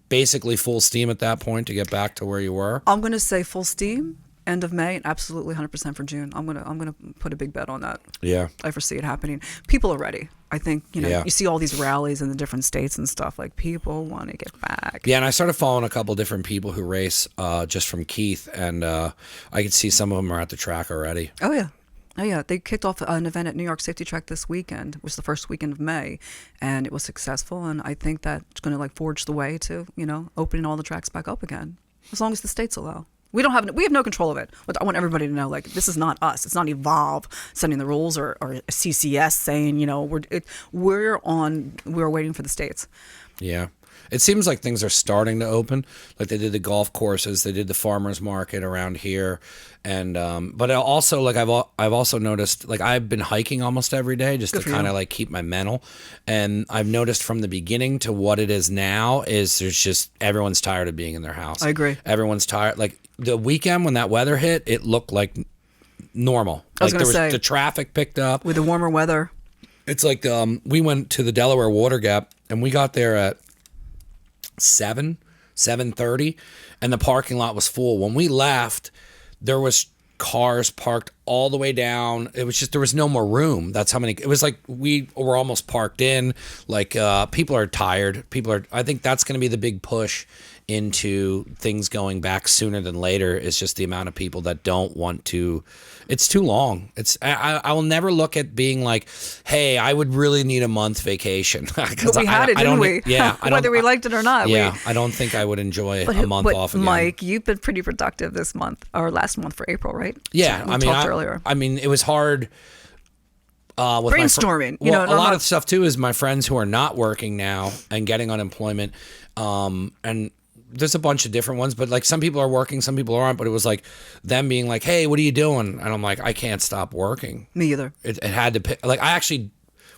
basically full steam at that point to get back to where you were? I'm going to say full steam, end of May, and absolutely 100% for June. I'm gonna put a big bet on that. Yeah. I foresee it happening. People are ready. I think, you see all these rallies in the different states and stuff. Like, people want to get back. Yeah, and I started following a couple different people who race just from Keith, and I could see some of them are at the track already. Oh, yeah. Oh, yeah. They kicked off an event at New York Safety Track this weekend. It was the first weekend of May, and it was successful. And I think that's going to, like, forge the way to, opening all the tracks back up again, as long as the states allow. We have no control of it. But I want everybody to know, like, this is not us. It's not Evolve setting the rules or CCS saying, we're waiting for the states. Yeah. It seems like things are starting to open. Like they did the golf courses, they did the farmers market around here, and but also like I've also noticed, like I've been hiking almost every day just to kind of like keep my mental, and I've noticed from the beginning to what it is now is there's just everyone's tired of being in their house. I agree. Everyone's tired. Like the weekend when that weather hit, it looked like normal. I was like say, the traffic picked up with the warmer weather. It's like we went to the Delaware Water Gap and we got there at 7:30, and the parking lot was full. When we left, there was cars parked all the way down. It was just, there was no more room. That's how many, it was like we were almost parked in. Like people are tired. I think that's going to be the big push into things going back sooner than later, is just the amount of people that don't want to. It's too long. I will never look at being like, hey, I would really need a month vacation. But we had it, didn't we? Yeah. Whether we liked it or not. Yeah, I don't think I would enjoy a month off again. Mike, you've been pretty productive this month, or last month for April, right? Yeah, we talked earlier. I mean, it was hard. With brainstorming, a lot of stuff too is my friends who are not working now and getting unemployment, and there's a bunch of different ones, but like some people are working, some people aren't, but it was like them being like, hey, what are you doing? And I'm like, I can't stop working. Me either. It had to, like, I actually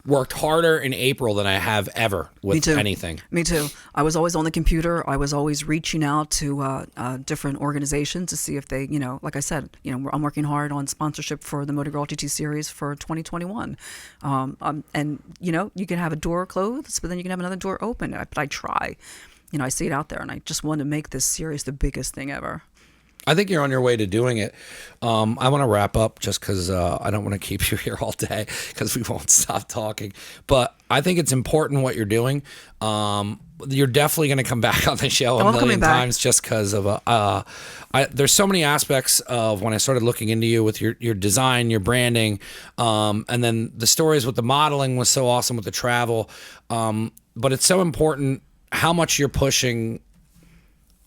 worked harder in April than I have ever with anything. Me too. I was always on the computer. I was always reaching out to different organizations to see if they, like I said, I'm working hard on sponsorship for the Moto Girl Gt series for 2021. And, you can have a door closed, but then you can have another door open. But I try. I see it out there, and I just want to make this series the biggest thing ever. I think you're on your way to doing it. I want to wrap up just because I don't want to keep you here all day because we won't stop talking. But I think it's important what you're doing. You're definitely going to come back on the show a million times just because of there's so many aspects of when I started looking into you with your design, your branding, and then the stories with the modeling was so awesome with the travel. But it's so important how much you're pushing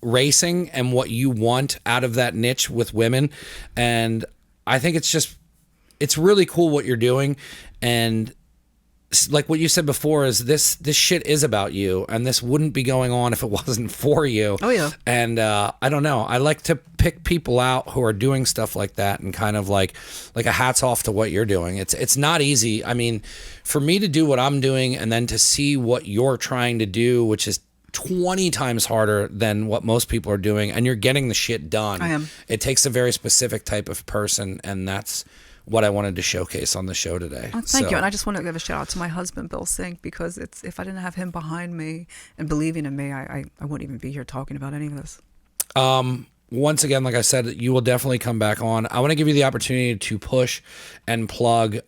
racing and what you want out of that niche with women. And I think it's really cool what you're doing. And like what you said before is this shit is about you, and this wouldn't be going on if it wasn't for you. Oh yeah. And I don't know, I like to pick people out who are doing stuff like that, and kind of like a hats off to what you're doing. It's not easy. I mean, for me to do what I'm doing and then to see what you're trying to do, which is 20 times harder than what most people are doing, and you're getting the shit done. I am. It takes a very specific type of person, and that's what I wanted to showcase on the show today. Oh, thank you. And I just want to give a shout out to my husband, Bill Sink, because if I didn't have him behind me and believing in me, I wouldn't even be here talking about any of this. Once again, like I said, you will definitely come back on. I want to give you the opportunity to push and plug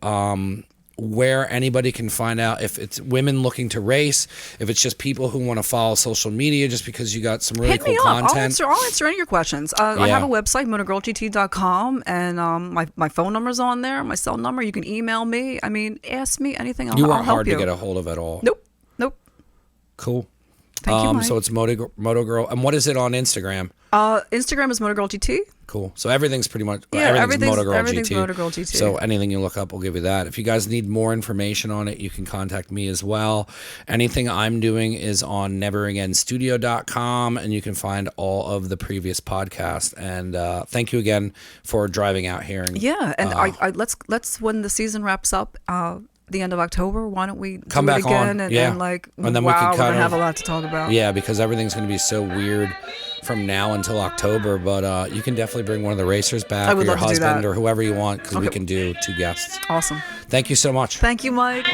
where anybody can find out if it's women looking to race, if it's just people who want to follow social media just because you got some really Hit cool me up. content. I'll answer any of your questions. I have a website, motogirlgt.com, and my phone number's on there, my cell number. You can email me. I mean, ask me anything. I'll You help weren't hard to get a hold of at all. Nope. Cool. Thank you, Mike. So it's Moto Girl. And what is it on Instagram? Instagram is Moto Girl GT. Cool. So everything's pretty much everything's Moto Girl everything's GT. Moto Girl GT. So anything you look up will give you that. If you guys need more information on it, you can contact me as well. Anything I'm doing is on neveragainstudio.com, and you can find all of the previous podcasts. And thank you again for driving out here. And, let's when the season wraps up. The end of October, why don't we come do back it again on? and then we're we can gonna have a lot to talk about. Yeah, because everything's going to be so weird from now until October. But you can definitely bring one of the racers back, I would or your love to do husband, that. or whoever you want, because we can do 2 guests. Awesome. Thank you so much. Thank you, Mike.